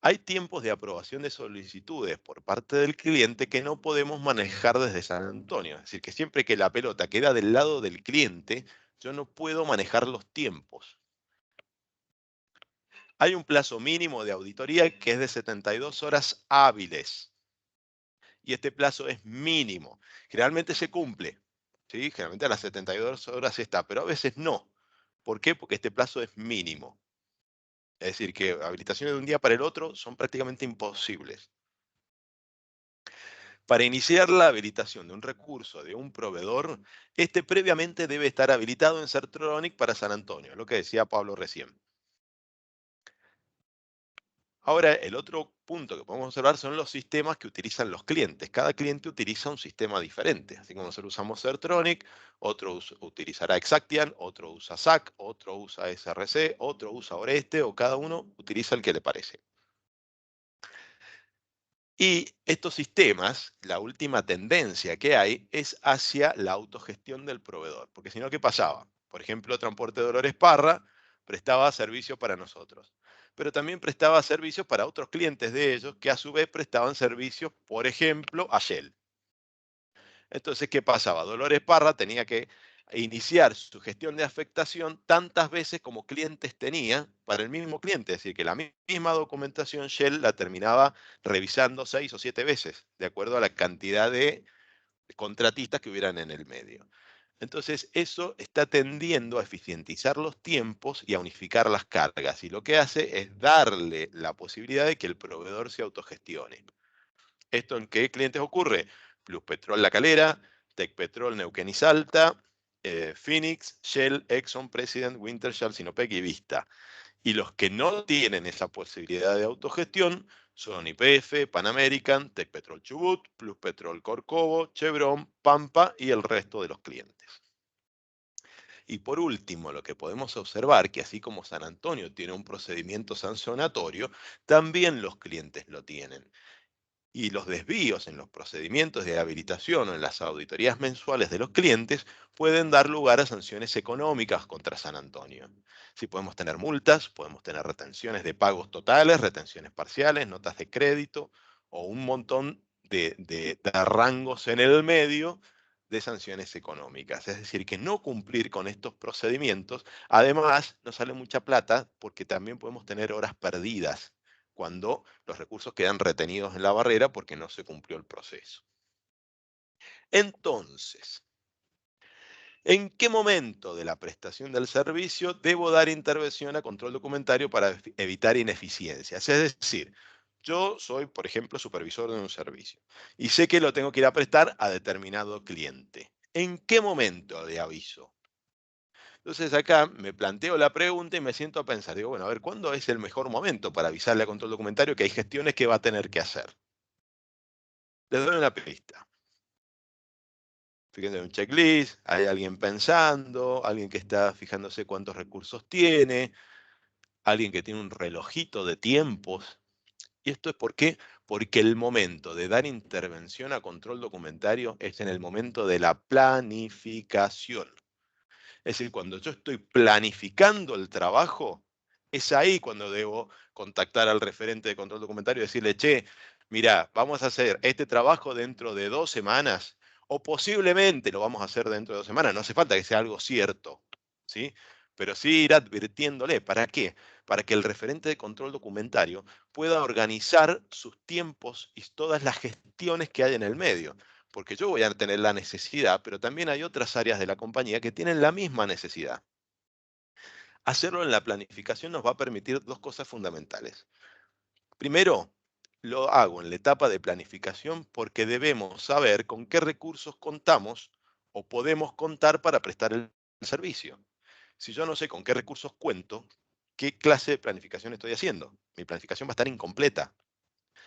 Hay tiempos de aprobación de solicitudes por parte del cliente que no podemos manejar desde San Antonio. Es decir, que siempre que la pelota queda del lado del cliente, yo no puedo manejar los tiempos. Hay un plazo mínimo de auditoría que es de 72 horas hábiles. Y este plazo es mínimo. Generalmente se cumple. ¿Sí? Generalmente a las 72 horas está, pero a veces no. ¿Por qué? Porque este plazo es mínimo. Es decir, que habilitaciones de un día para el otro son prácticamente imposibles. Para iniciar la habilitación de un recurso de un proveedor, este previamente debe estar habilitado en Sertronic para San Antonio, lo que decía Pablo recién. Ahora, el otro punto que podemos observar son los sistemas que utilizan los clientes. Cada cliente utiliza un sistema diferente. Así como nosotros usamos Sertronic, otro utilizará Exactian, otro usa SAC, otro usa SRC, otro usa Oreste, o cada uno utiliza el que le parece. Y estos sistemas, la última tendencia que hay es hacia la autogestión del proveedor. Porque si no, ¿qué pasaba? Por ejemplo, Transporte Dolores Parra prestaba servicio para nosotros, pero también prestaba servicios para otros clientes de ellos que a su vez prestaban servicios, por ejemplo, a Shell. Entonces, ¿qué pasaba? Dolores Parra tenía que iniciar su gestión de afectación tantas veces como clientes tenía para el mismo cliente. Es decir, que la misma documentación Shell la terminaba revisando 6 o 7 veces, de acuerdo a la cantidad de contratistas que hubieran en el medio. Entonces, eso está tendiendo a eficientizar los tiempos y a unificar las cargas. Y lo que hace es darle la posibilidad de que el proveedor se autogestione. ¿Esto en qué clientes ocurre? Pluspetrol La Calera, Tecpetrol Neuquén y Salta, Phoenix, Shell, Exxon, President, Wintershall, Sinopec y Vista. Y los que no tienen esa posibilidad de autogestión son YPF, Pan American, Tecpetrol Chubut, Pluspetrol Corcovo, Chevron, Pampa y el resto de los clientes. Y por último, lo que podemos observar, que así como San Antonio tiene un procedimiento sancionatorio, también los clientes lo tienen. Y los desvíos en los procedimientos de habilitación o en las auditorías mensuales de los clientes pueden dar lugar a sanciones económicas contra San Antonio. Si podemos tener multas, podemos tener retenciones de pagos totales, retenciones parciales, notas de crédito o un montón de rangos en el medio de sanciones económicas. Es decir, que no cumplir con estos procedimientos, además, nos sale mucha plata porque también podemos tener horas perdidas cuando los recursos quedan retenidos en la barrera porque no se cumplió el proceso. Entonces, ¿en qué momento de la prestación del servicio debo dar intervención a control documentario para evitar ineficiencias? Es decir, yo soy, por ejemplo, supervisor de un servicio y sé que lo tengo que ir a prestar a determinado cliente. ¿En qué momento le aviso? Entonces acá me planteo la pregunta y me siento a pensar, digo, bueno, a ver, ¿cuándo es el mejor momento para avisarle a control documentario que hay gestiones que va a tener que hacer? Les doy una pista. Fíjense en un checklist, hay alguien pensando, alguien que está fijándose cuántos recursos tiene, alguien que tiene un relojito de tiempos. ¿Y esto es por qué? Porque el momento de dar intervención a control documentario es en el momento de la planificación. Es decir, cuando yo estoy planificando el trabajo, es ahí cuando debo contactar al referente de control documentario y decirle, che, mira, vamos a hacer este trabajo dentro de 2 semanas o posiblemente lo vamos a hacer dentro de 2 semanas. No hace falta que sea algo cierto, ¿sí? Pero sí ir advirtiéndole. ¿Para qué? Para que el referente de control documentario pueda organizar sus tiempos y todas las gestiones que hay en el medio. Porque yo voy a tener la necesidad, pero también hay otras áreas de la compañía que tienen la misma necesidad. Hacerlo en la planificación nos va a permitir 2 cosas fundamentales. Primero, lo hago en la etapa de planificación porque debemos saber con qué recursos contamos o podemos contar para prestar el servicio. Si yo no sé con qué recursos cuento, ¿qué clase de planificación estoy haciendo? Mi planificación va a estar incompleta.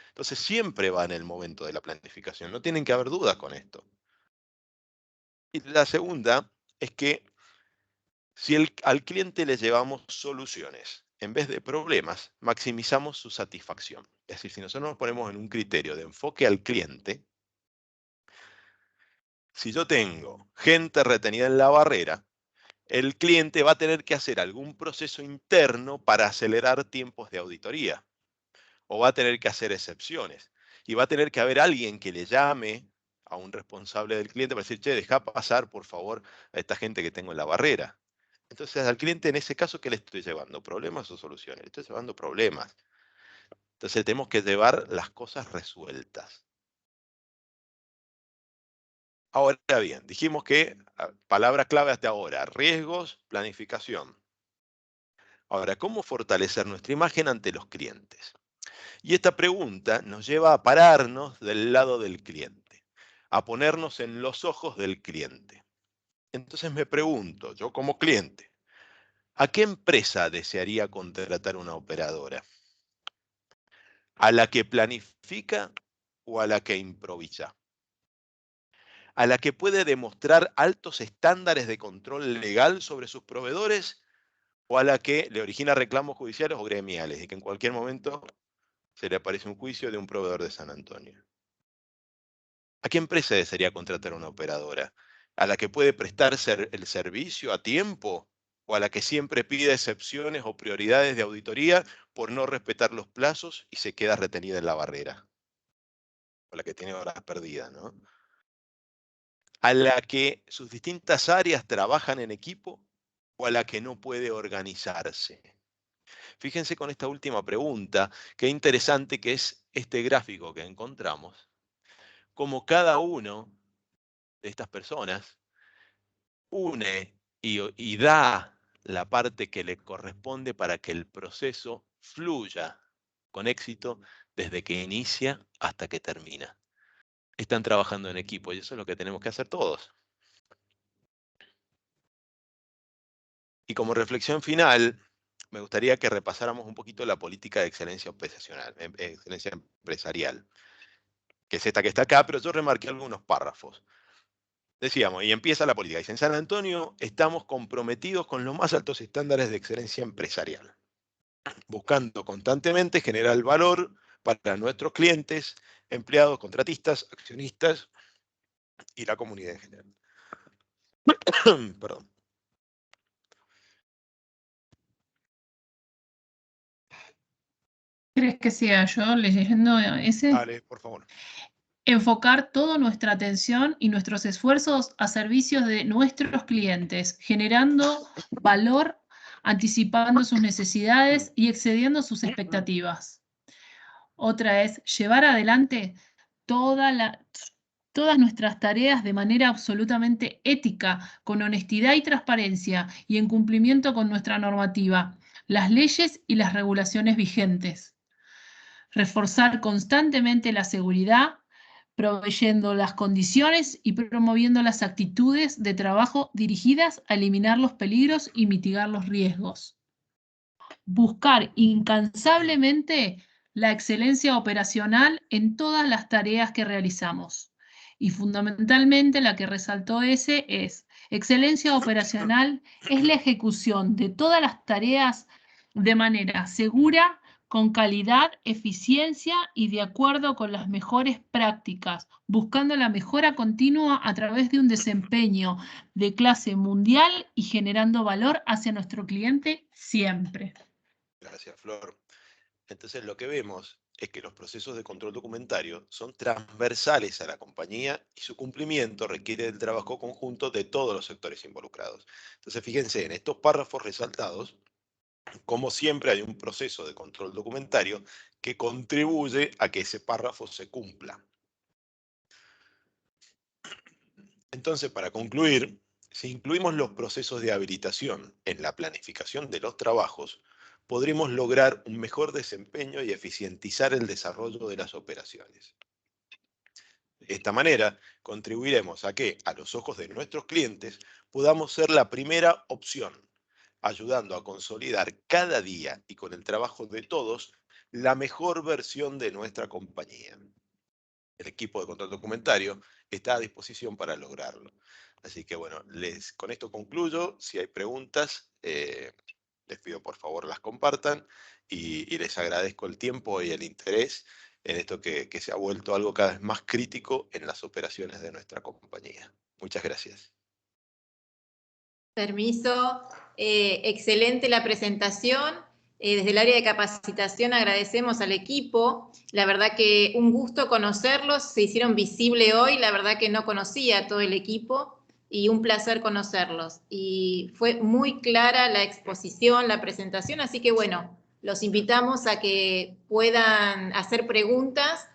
Entonces siempre va en el momento de la planificación, no tienen que haber dudas con esto. Y la segunda es que si al cliente le llevamos soluciones en vez de problemas, maximizamos su satisfacción. Es decir, si nosotros nos ponemos en un criterio de enfoque al cliente, si yo tengo gente retenida en la barrera, el cliente va a tener que hacer algún proceso interno para acelerar tiempos de auditoría. o va a tener que hacer excepciones. Y va a tener que haber alguien que le llame a un responsable del cliente para decir, che, deja pasar, por favor, a esta gente que tengo en la barrera. Entonces, al cliente en ese caso, ¿qué le estoy llevando? ¿Problemas o soluciones? Le estoy llevando problemas. Entonces, tenemos que llevar las cosas resueltas. Ahora bien, dijimos que, palabra clave hasta ahora, riesgos, planificación. Ahora, ¿cómo fortalecer nuestra imagen ante los clientes? Y esta pregunta nos lleva a pararnos del lado del cliente, a ponernos en los ojos del cliente. Entonces me pregunto, yo como cliente, ¿a qué empresa desearía contratar una operadora? ¿A la que planifica o a la que improvisa? ¿A la que puede demostrar altos estándares de control legal sobre sus proveedores o a la que le origina reclamos judiciales o gremiales y que en cualquier momento se le aparece un juicio de un proveedor de San Antonio? ¿A qué empresa desearía contratar una operadora? ¿A la que puede prestar el servicio a tiempo o a la que siempre pide excepciones o prioridades de auditoría por no respetar los plazos y se queda retenida en la barrera? O la que tiene horas perdidas, ¿no? ¿A la que sus distintas áreas trabajan en equipo o a la que no puede organizarse? Fíjense con esta última pregunta, qué interesante que es este gráfico que encontramos, como cada uno de estas personas une y da la parte que le corresponde para que el proceso fluya con éxito desde que inicia hasta que termina. Están trabajando en equipo y eso es lo que tenemos que hacer todos. Y como reflexión final, me gustaría que repasáramos un poquito la política de excelencia empresarial, que es esta que está acá, pero yo remarqué algunos párrafos. Decíamos, y empieza la política. Dice, en San Antonio estamos comprometidos con los más altos estándares de excelencia empresarial, buscando constantemente generar valor para nuestros clientes, empleados, contratistas, accionistas y la comunidad en general. Perdón. ¿Crees que sea yo leyendo ese? Dale, por favor. Enfocar toda nuestra atención y nuestros esfuerzos a servicios de nuestros clientes, generando valor, anticipando sus necesidades y excediendo sus expectativas. Otra es llevar adelante todas nuestras tareas de manera absolutamente ética, con honestidad y transparencia y en cumplimiento con nuestra normativa, las leyes y las regulaciones vigentes. Reforzar constantemente la seguridad, proveyendo las condiciones y promoviendo las actitudes de trabajo dirigidas a eliminar los peligros y mitigar los riesgos. Buscar incansablemente la excelencia operacional en todas las tareas que realizamos. Y fundamentalmente la que resaltó ese es, excelencia operacional es la ejecución de todas las tareas de manera segura, con calidad, eficiencia y de acuerdo con las mejores prácticas, buscando la mejora continua a través de un desempeño de clase mundial y generando valor hacia nuestro cliente siempre. Gracias, Flor. Entonces lo que vemos es que los procesos de control documentario son transversales a la compañía y su cumplimiento requiere del trabajo conjunto de todos los sectores involucrados. Entonces fíjense en estos párrafos resaltados, como siempre hay un proceso de control documentario que contribuye a que ese párrafo se cumpla. Entonces, para concluir, si incluimos los procesos de habilitación en la planificación de los trabajos, podremos lograr un mejor desempeño y eficientizar el desarrollo de las operaciones. De esta manera, contribuiremos a que, a los ojos de nuestros clientes, podamos ser la primera opción, ayudando a consolidar cada día y con el trabajo de todos la mejor versión de nuestra compañía. El equipo de control documentario está a disposición para lograrlo. Así que bueno, con esto concluyo. Si hay preguntas, les pido por favor las compartan y les agradezco el tiempo y el interés en esto que se ha vuelto algo cada vez más crítico en las operaciones de nuestra compañía. Muchas gracias. Permiso, excelente la presentación. Desde el área de capacitación agradecemos al equipo. La verdad que un gusto conocerlos. Se hicieron visible hoy. La verdad que no conocía a todo el equipo y un placer conocerlos. Y fue muy clara la exposición, la presentación. Así que bueno, los invitamos a que puedan hacer preguntas,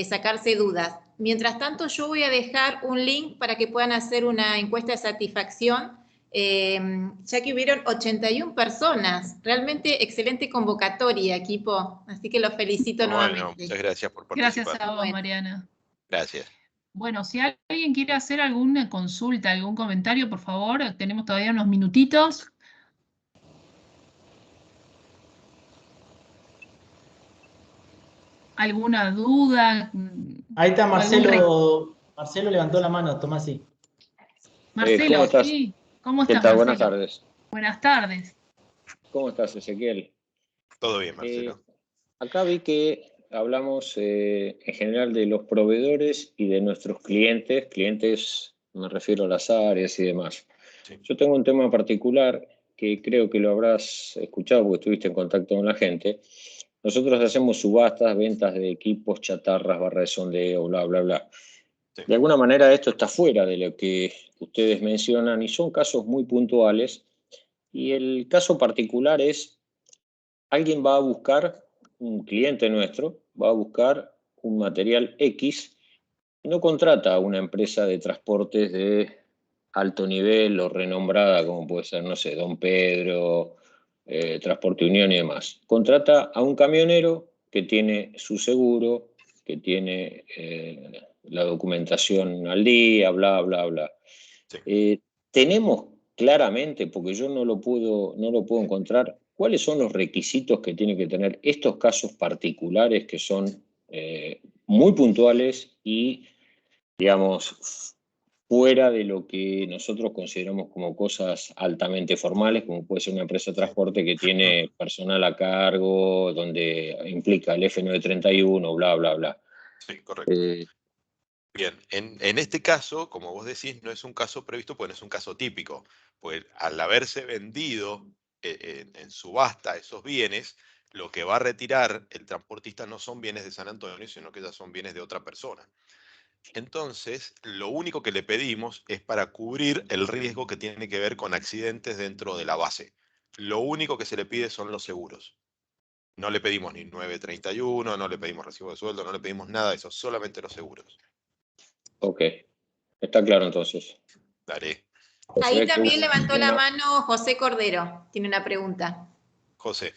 sacarse dudas. Mientras tanto, yo voy a dejar un link para que puedan hacer una encuesta de satisfacción, ya que hubieron 81 personas. Realmente excelente convocatoria, equipo. Así que los felicito nuevamente. Muchas gracias por participar. Gracias a vos, Mariana. Gracias. Bueno, si alguien quiere hacer alguna consulta, algún comentario, por favor, tenemos todavía unos minutitos. ¿Alguna duda? Ahí está Marcelo. Marcelo levantó la mano, Tomasi. Marcelo, ¿cómo estás? sí. ¿Cómo ¿Qué estás, tal? Marcelo? Buenas tardes. Buenas tardes. ¿Cómo estás, Ezequiel? Todo bien, Marcelo. Acá vi que hablamos en general de los proveedores y de nuestros clientes. Clientes, me refiero a las áreas y demás. Sí. Yo tengo un tema particular que creo que lo habrás escuchado porque estuviste en contacto con la gente. Nosotros hacemos subastas, ventas de equipos, chatarras, barra de sondeo, bla, bla, bla. Sí. De alguna manera esto está fuera de lo que ustedes mencionan y son casos muy puntuales. Y el caso particular es, alguien va a buscar, un cliente nuestro, va a buscar un material X y no contrata a una empresa de transportes de alto nivel o renombrada como puede ser, no sé, Don Pedro, Transporte Unión y demás. Contrata a un camionero que tiene su seguro, que tiene la documentación al día, bla, bla, bla. Sí. Tenemos claramente, porque yo no lo puedo encontrar, cuáles son los requisitos que tienen que tener estos casos particulares que son muy puntuales y, digamos, fuera de lo que nosotros consideramos como cosas altamente formales, como puede ser una empresa de transporte que tiene personal a cargo, donde implica el F931, bla, bla, bla. Sí, correcto. Bien, en este caso, como vos decís, no es un caso previsto, pues no es un caso típico. Pues al haberse vendido en subasta esos bienes, lo que va a retirar el transportista no son bienes de San Antonio, sino que ya son bienes de otra persona. Entonces, lo único que le pedimos es para cubrir el riesgo que tiene que ver con accidentes dentro de la base. Lo único que se le pide son los seguros. No le pedimos ni 931, no le pedimos recibo de sueldo, no le pedimos nada de eso, solamente los seguros. Ok, está claro entonces. Daré. Ahí también levantó la mano José Cordero. Tiene una pregunta. José.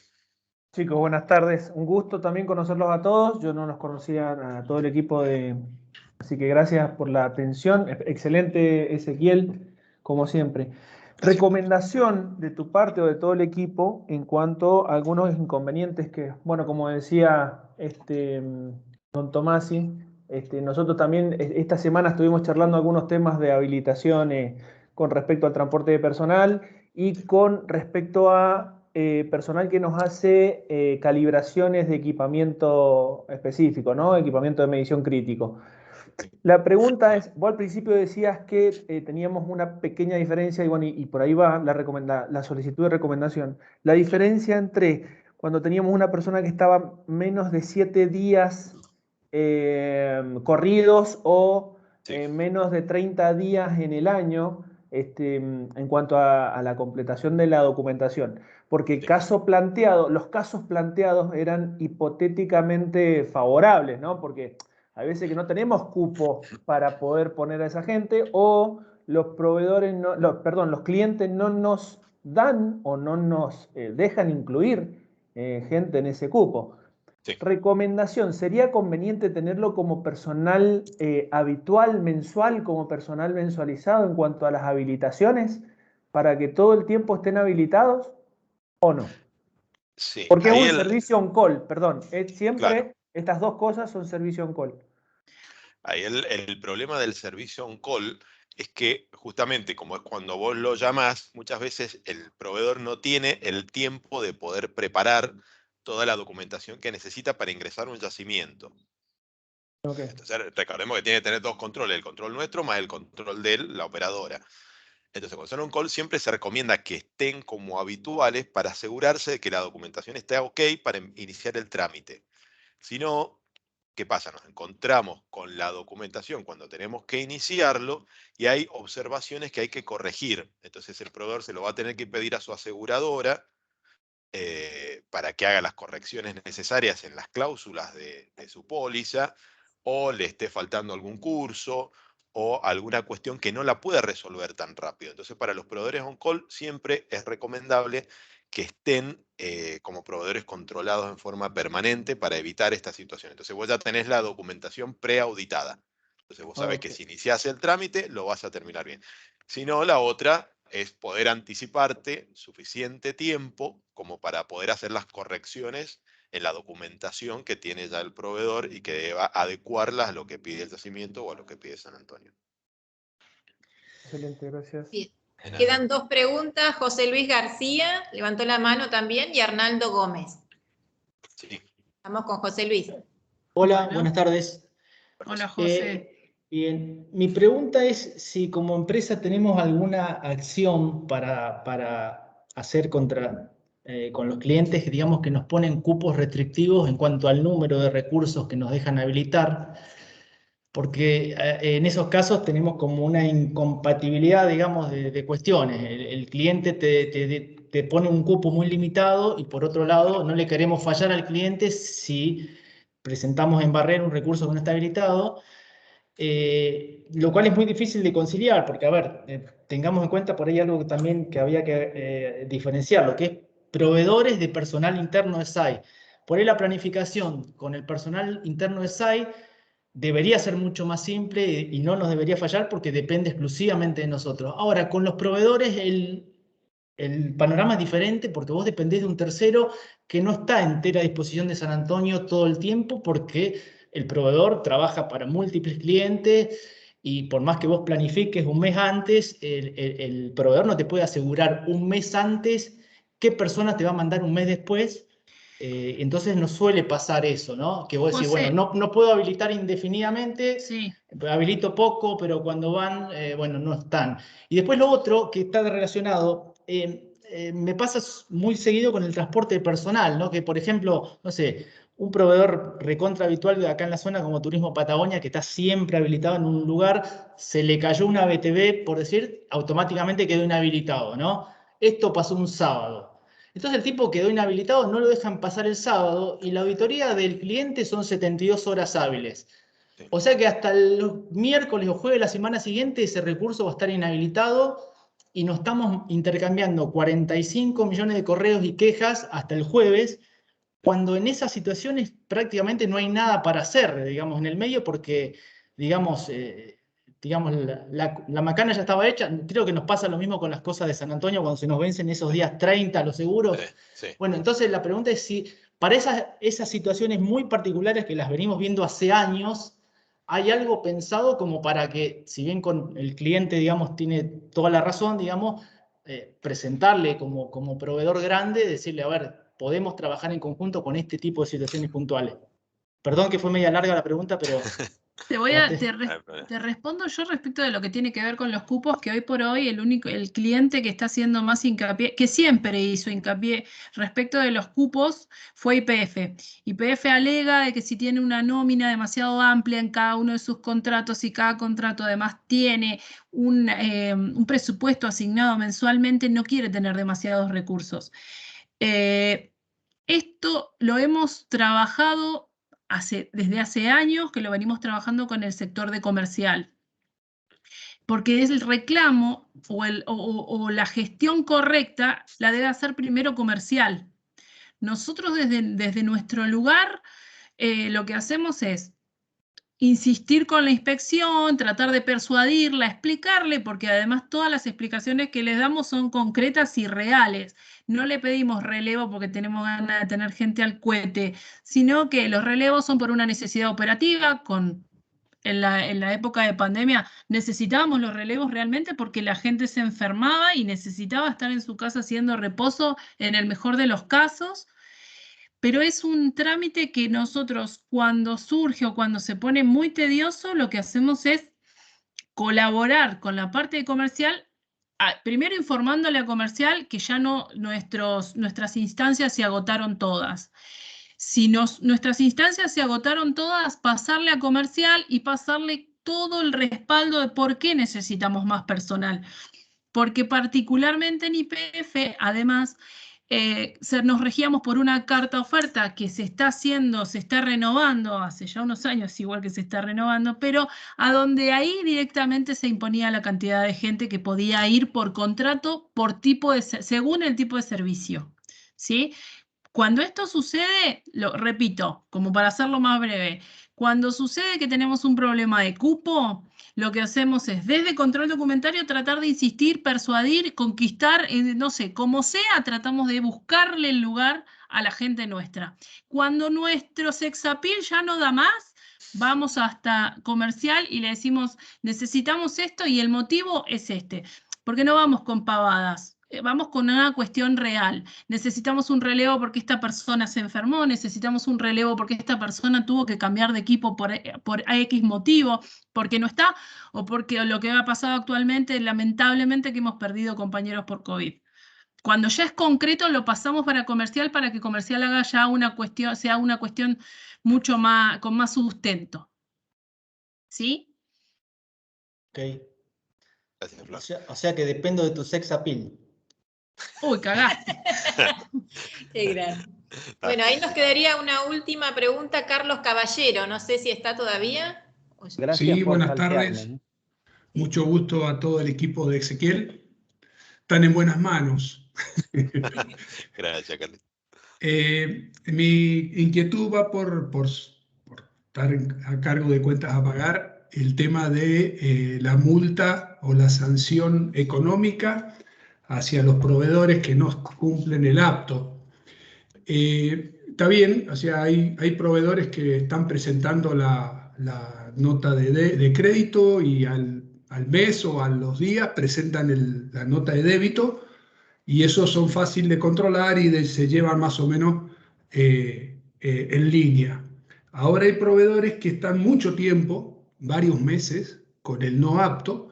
Chicos, buenas tardes. Un gusto también conocerlos a todos. Yo no los conocía a todo el equipo Así que gracias por la atención. Excelente, Ezequiel, como siempre. Gracias. Recomendación de tu parte o de todo el equipo en cuanto a algunos inconvenientes que, bueno, como decía don Tomasi, nosotros también esta semana estuvimos charlando algunos temas de habilitación con respecto al transporte de personal y con respecto a personal que nos hace calibraciones de equipamiento específico, ¿no? Equipamiento de medición crítico. La pregunta es, vos al principio decías que teníamos una pequeña diferencia, y bueno, y por ahí va la solicitud de recomendación. La diferencia entre cuando teníamos una persona que estaba menos de 7 días corridos o menos de 30 días en el año, en cuanto a la completación de la documentación. Porque los casos planteados eran hipotéticamente favorables, ¿no? Porque hay veces que no tenemos cupo para poder poner a esa gente o los proveedores, los clientes no nos dan o no nos dejan incluir gente en ese cupo. Sí. Recomendación, ¿sería conveniente tenerlo como personal habitual, mensual, como personal mensualizado en cuanto a las habilitaciones para que todo el tiempo estén habilitados o no? Sí, porque es un servicio on-call, perdón. Siempre claro. Estas dos cosas son servicio on-call. Ahí el problema del servicio on-call es que justamente como es cuando vos lo llamás, muchas veces el proveedor no tiene el tiempo de poder preparar toda la documentación que necesita para ingresar un yacimiento. Okay. Entonces recordemos que tiene que tener dos controles, el control nuestro más el control de la operadora. Entonces, cuando son on-call, siempre se recomienda que estén como habituales para asegurarse de que la documentación esté ok para iniciar el trámite. Si no, ¿qué pasa? Nos encontramos con la documentación cuando tenemos que iniciarlo y hay observaciones que hay que corregir. Entonces el proveedor se lo va a tener que pedir a su aseguradora para que haga las correcciones necesarias en las cláusulas de su póliza, o le esté faltando algún curso, o alguna cuestión que no la pueda resolver tan rápido. Entonces, para los proveedores on-call siempre es recomendable que estén como proveedores controlados en forma permanente para evitar esta situación. Entonces, vos ya tenés la documentación preauditada. Entonces, vos sabés que si iniciás el trámite, lo vas a terminar bien. Si no, la otra es poder anticiparte suficiente tiempo como para poder hacer las correcciones en la documentación que tiene ya el proveedor y que deba adecuarlas a lo que pide el yacimiento o a lo que pide San Antonio. Excelente, gracias. Bien. Quedan 2 preguntas. José Luis García levantó la mano también y Arnaldo Gómez. Sí. Vamos con José Luis. Hola, buenas tardes. Hola, José. Bien, mi pregunta es si como empresa tenemos alguna acción para hacer con los clientes, digamos, que nos ponen cupos restrictivos en cuanto al número de recursos que nos dejan habilitar, porque en esos casos tenemos como una incompatibilidad, digamos, de cuestiones. El cliente te pone un cupo muy limitado y por otro lado no le queremos fallar al cliente si presentamos en barrera un recurso que no está habilitado. Lo cual es muy difícil de conciliar, porque, a ver, tengamos en cuenta por ahí algo que también que había que diferenciar, lo que es proveedores de personal interno de SAI. Por ahí la planificación con el personal interno de SAI debería ser mucho más simple y no nos debería fallar porque depende exclusivamente de nosotros. Ahora, con los proveedores el panorama es diferente porque vos dependés de un tercero que no está a entera disposición de San Antonio todo el tiempo porque el proveedor trabaja para múltiples clientes y por más que vos planifiques un mes antes, el proveedor no te puede asegurar un mes antes qué persona te va a mandar un mes después. Entonces no suele pasar eso, ¿no? Que vos decís, José, bueno, no puedo habilitar indefinidamente, sí. habilito poco, pero cuando van, bueno, no están. Y después lo otro que está relacionado, me pasa muy seguido con el transporte personal, ¿no? Que por ejemplo, no sé, un proveedor recontra habitual de acá en la zona como Turismo Patagonia, que está siempre habilitado en un lugar, se le cayó una BTV, por decir, automáticamente quedó inhabilitado, ¿no? Esto pasó un sábado. Entonces el tipo quedó inhabilitado, no lo dejan pasar el sábado y la auditoría del cliente son 72 horas hábiles. O sea que hasta el miércoles o jueves de la semana siguiente ese recurso va a estar inhabilitado y nos estamos intercambiando 45 millones de correos y quejas hasta el jueves, cuando en esas situaciones prácticamente no hay nada para hacer, digamos, en el medio porque, digamos, la macana ya estaba hecha. Creo que nos pasa lo mismo con las cosas de San Antonio cuando se nos vencen esos días 30 los seguros. Sí. Bueno, entonces la pregunta es si para esas situaciones muy particulares que las venimos viendo hace años, hay algo pensado como para que, si bien con el cliente, digamos, tiene toda la razón, digamos, presentarle como proveedor grande, decirle, a ver, podemos trabajar en conjunto con este tipo de situaciones puntuales. Perdón que fue media larga la pregunta, pero... Te respondo yo respecto de lo que tiene que ver con los cupos, que hoy por hoy el cliente que está haciendo más hincapié, que siempre hizo hincapié respecto de los cupos, fue YPF. YPF alega de que si tiene una nómina demasiado amplia en cada uno de sus contratos y cada contrato además tiene un presupuesto asignado mensualmente, no quiere tener demasiados recursos. Esto lo hemos trabajado desde hace años, que lo venimos trabajando con el sector de comercial, porque es el reclamo o la gestión correcta la debe hacer primero comercial. Nosotros desde nuestro lugar lo que hacemos es insistir con la inspección, tratar de persuadirla, explicarle, porque además todas las explicaciones que les damos son concretas y reales. No le pedimos relevo porque tenemos ganas de tener gente al cohete, sino que los relevos son por una necesidad operativa. En la época de pandemia necesitábamos los relevos realmente porque la gente se enfermaba y necesitaba estar en su casa haciendo reposo en el mejor de los casos. Pero es un trámite que nosotros cuando surge o cuando se pone muy tedioso, lo que hacemos es colaborar con la parte de comercial primero informándole a comercial que ya no nuestras instancias se agotaron todas. Si nuestras instancias se agotaron todas, pasarle a comercial y pasarle todo el respaldo de por qué necesitamos más personal. Porque particularmente en YPF, además, nos regíamos por una carta oferta que se está renovando, hace ya unos años igual que se está renovando, pero a donde ahí directamente se imponía la cantidad de gente que podía ir por contrato, según el tipo de servicio, ¿sí? Cuando esto sucede, lo repito, como para hacerlo más breve, cuando sucede que tenemos un problema de cupo, lo que hacemos es, desde control documentario, tratar de insistir, persuadir, conquistar, no sé, como sea, tratamos de buscarle el lugar a la gente nuestra. Cuando nuestro sex appeal ya no da más, vamos hasta comercial y le decimos, necesitamos esto y el motivo es este. Porque no vamos con pavadas. Vamos con una cuestión real. Necesitamos un relevo porque esta persona se enfermó, necesitamos un relevo porque esta persona tuvo que cambiar de equipo por X motivo, porque no está, o porque lo que ha pasado actualmente, lamentablemente, que hemos perdido compañeros por COVID. Cuando ya es concreto, lo pasamos para comercial para que comercial haga ya sea una cuestión mucho más, con más sustento. ¿Sí? Ok. Gracias, O sea que dependo de tu sex appeal. Uy, cagaste. Qué grande. Bueno, ahí nos quedaría una última pregunta, Carlos Caballero. No sé si está todavía. Gracias sí, buenas tardes. Mucho gusto a todo el equipo de Ezequiel. Están en buenas manos. Gracias, Carlos. Mi inquietud va por estar a cargo de cuentas a pagar, el tema de la multa o la sanción económica hacia los proveedores que no cumplen el apto. Está bien, o sea, hay proveedores que están presentando la nota de crédito y al mes o a los días presentan la nota de débito y esos son fáciles de controlar y se llevan más o menos en línea. Ahora hay proveedores que están mucho tiempo, varios meses, con el no apto,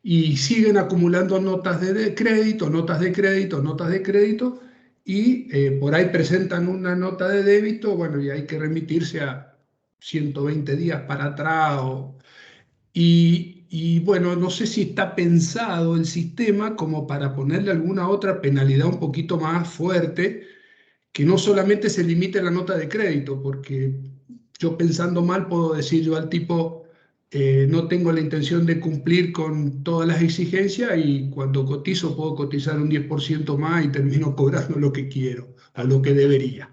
y siguen acumulando notas de crédito, notas de crédito, notas de crédito, y por ahí presentan una nota de débito, bueno, y hay que remitirse a 120 días para atrás. Y bueno, no sé si está pensado el sistema como para ponerle alguna otra penalidad un poquito más fuerte, que no solamente se limite a la nota de crédito, porque yo pensando mal puedo decir yo al tipo, no tengo la intención de cumplir con todas las exigencias y cuando cotizo puedo cotizar un 10% más y termino cobrando lo que quiero, a lo que debería.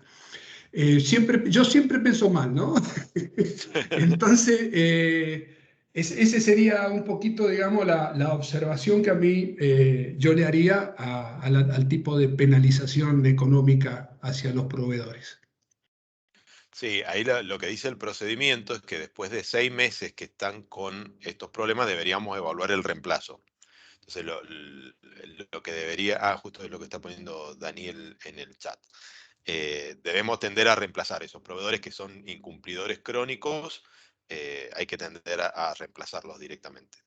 Yo siempre pienso mal, ¿no? Entonces, ese sería un poquito, digamos, la observación que a mí yo le haría al tipo de penalización económica hacia los proveedores. Sí, ahí lo que dice el procedimiento es que después de 6 meses que están con estos problemas deberíamos evaluar el reemplazo. Entonces lo que debería, justo es lo que está poniendo Daniel en el chat. Debemos tender a reemplazar esos proveedores que son incumplidores crónicos, hay que tender a reemplazarlos directamente.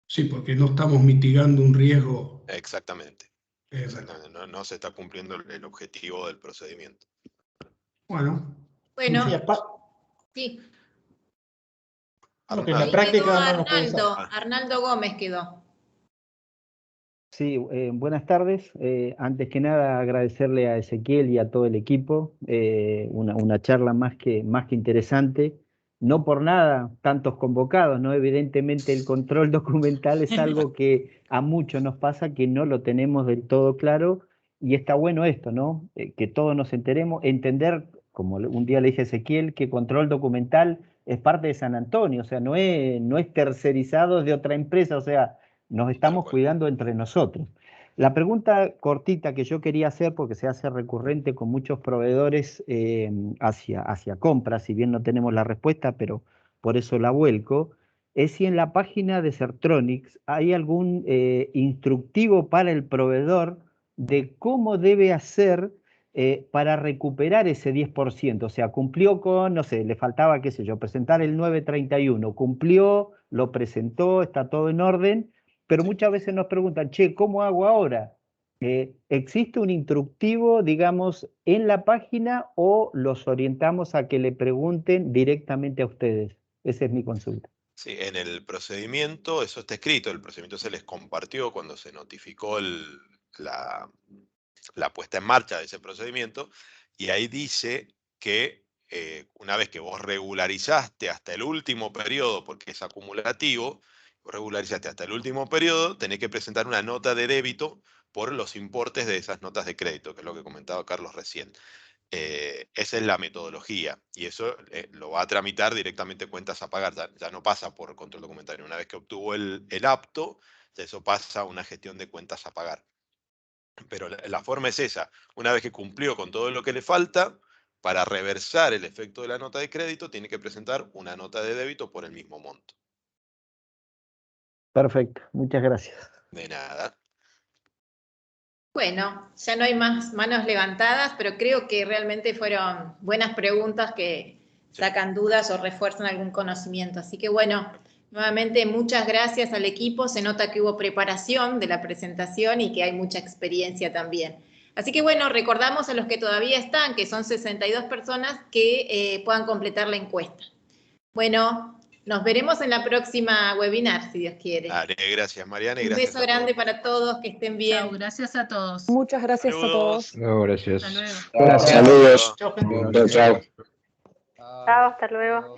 Sí, porque no estamos mitigando un riesgo. Exactamente. Exactamente. No se está cumpliendo el objetivo del procedimiento. Bueno. Sí. Porque en la práctica no Arnaldo Gómez quedó. Sí, buenas tardes. Antes que nada agradecerle a Ezequiel y a todo el equipo, una charla más que interesante. No por nada tantos convocados, ¿no? Evidentemente el control documental es algo que a muchos nos pasa, que no lo tenemos del todo claro, y está bueno esto, ¿no? Que todos nos enteremos, entender, como un día le dije a Ezequiel, que control documental es parte de San Antonio, o sea, no es tercerizado de otra empresa, o sea, nos estamos cuidando entre nosotros. La pregunta cortita que yo quería hacer, porque se hace recurrente con muchos proveedores hacia compras, si bien no tenemos la respuesta, pero por eso la vuelco, es si en la página de Sertronics hay algún instructivo para el proveedor de cómo debe hacer para recuperar ese 10%. O sea, cumplió con, no sé, le faltaba, qué sé yo, presentar el 931, cumplió, lo presentó, está todo en orden, pero muchas veces nos preguntan, che, ¿cómo hago ahora? ¿Existe un instructivo, digamos, en la página o los orientamos a que le pregunten directamente a ustedes? Esa es mi consulta. Sí, en el procedimiento, eso está escrito, el procedimiento se les compartió cuando se notificó la puesta en marcha de ese procedimiento, y ahí dice que una vez que vos regularizaste hasta el último periodo, porque es acumulativo, vos regularizaste hasta el último periodo, tenés que presentar una nota de débito por los importes de esas notas de crédito, que es lo que comentaba Carlos recién. Esa es la metodología, y eso lo va a tramitar directamente cuentas a pagar, ya no pasa por control documentario. Una vez que obtuvo el apto, eso pasa a una gestión de cuentas a pagar. Pero la forma es esa: una vez que cumplió con todo lo que le falta, para reversar el efecto de la nota de crédito, tiene que presentar una nota de débito por el mismo monto. Perfecto, muchas gracias. De nada. Bueno, ya no hay más manos levantadas, pero creo que realmente fueron buenas preguntas que sacan dudas o refuerzan algún conocimiento. Así que bueno, nuevamente muchas gracias al equipo. Se nota que hubo preparación de la presentación y que hay mucha experiencia también. Así que bueno, recordamos a los que todavía están, que son 62 personas, que puedan completar la encuesta. Bueno, nos veremos en la próxima webinar, si Dios quiere. Dale, gracias Mariana. Y Un gracias beso grande para todos, que estén bien. Chao, gracias a todos. Muchas gracias a todos. No, gracias. Hasta luego. Gracias. Saludos. Chao. Chao, hasta luego.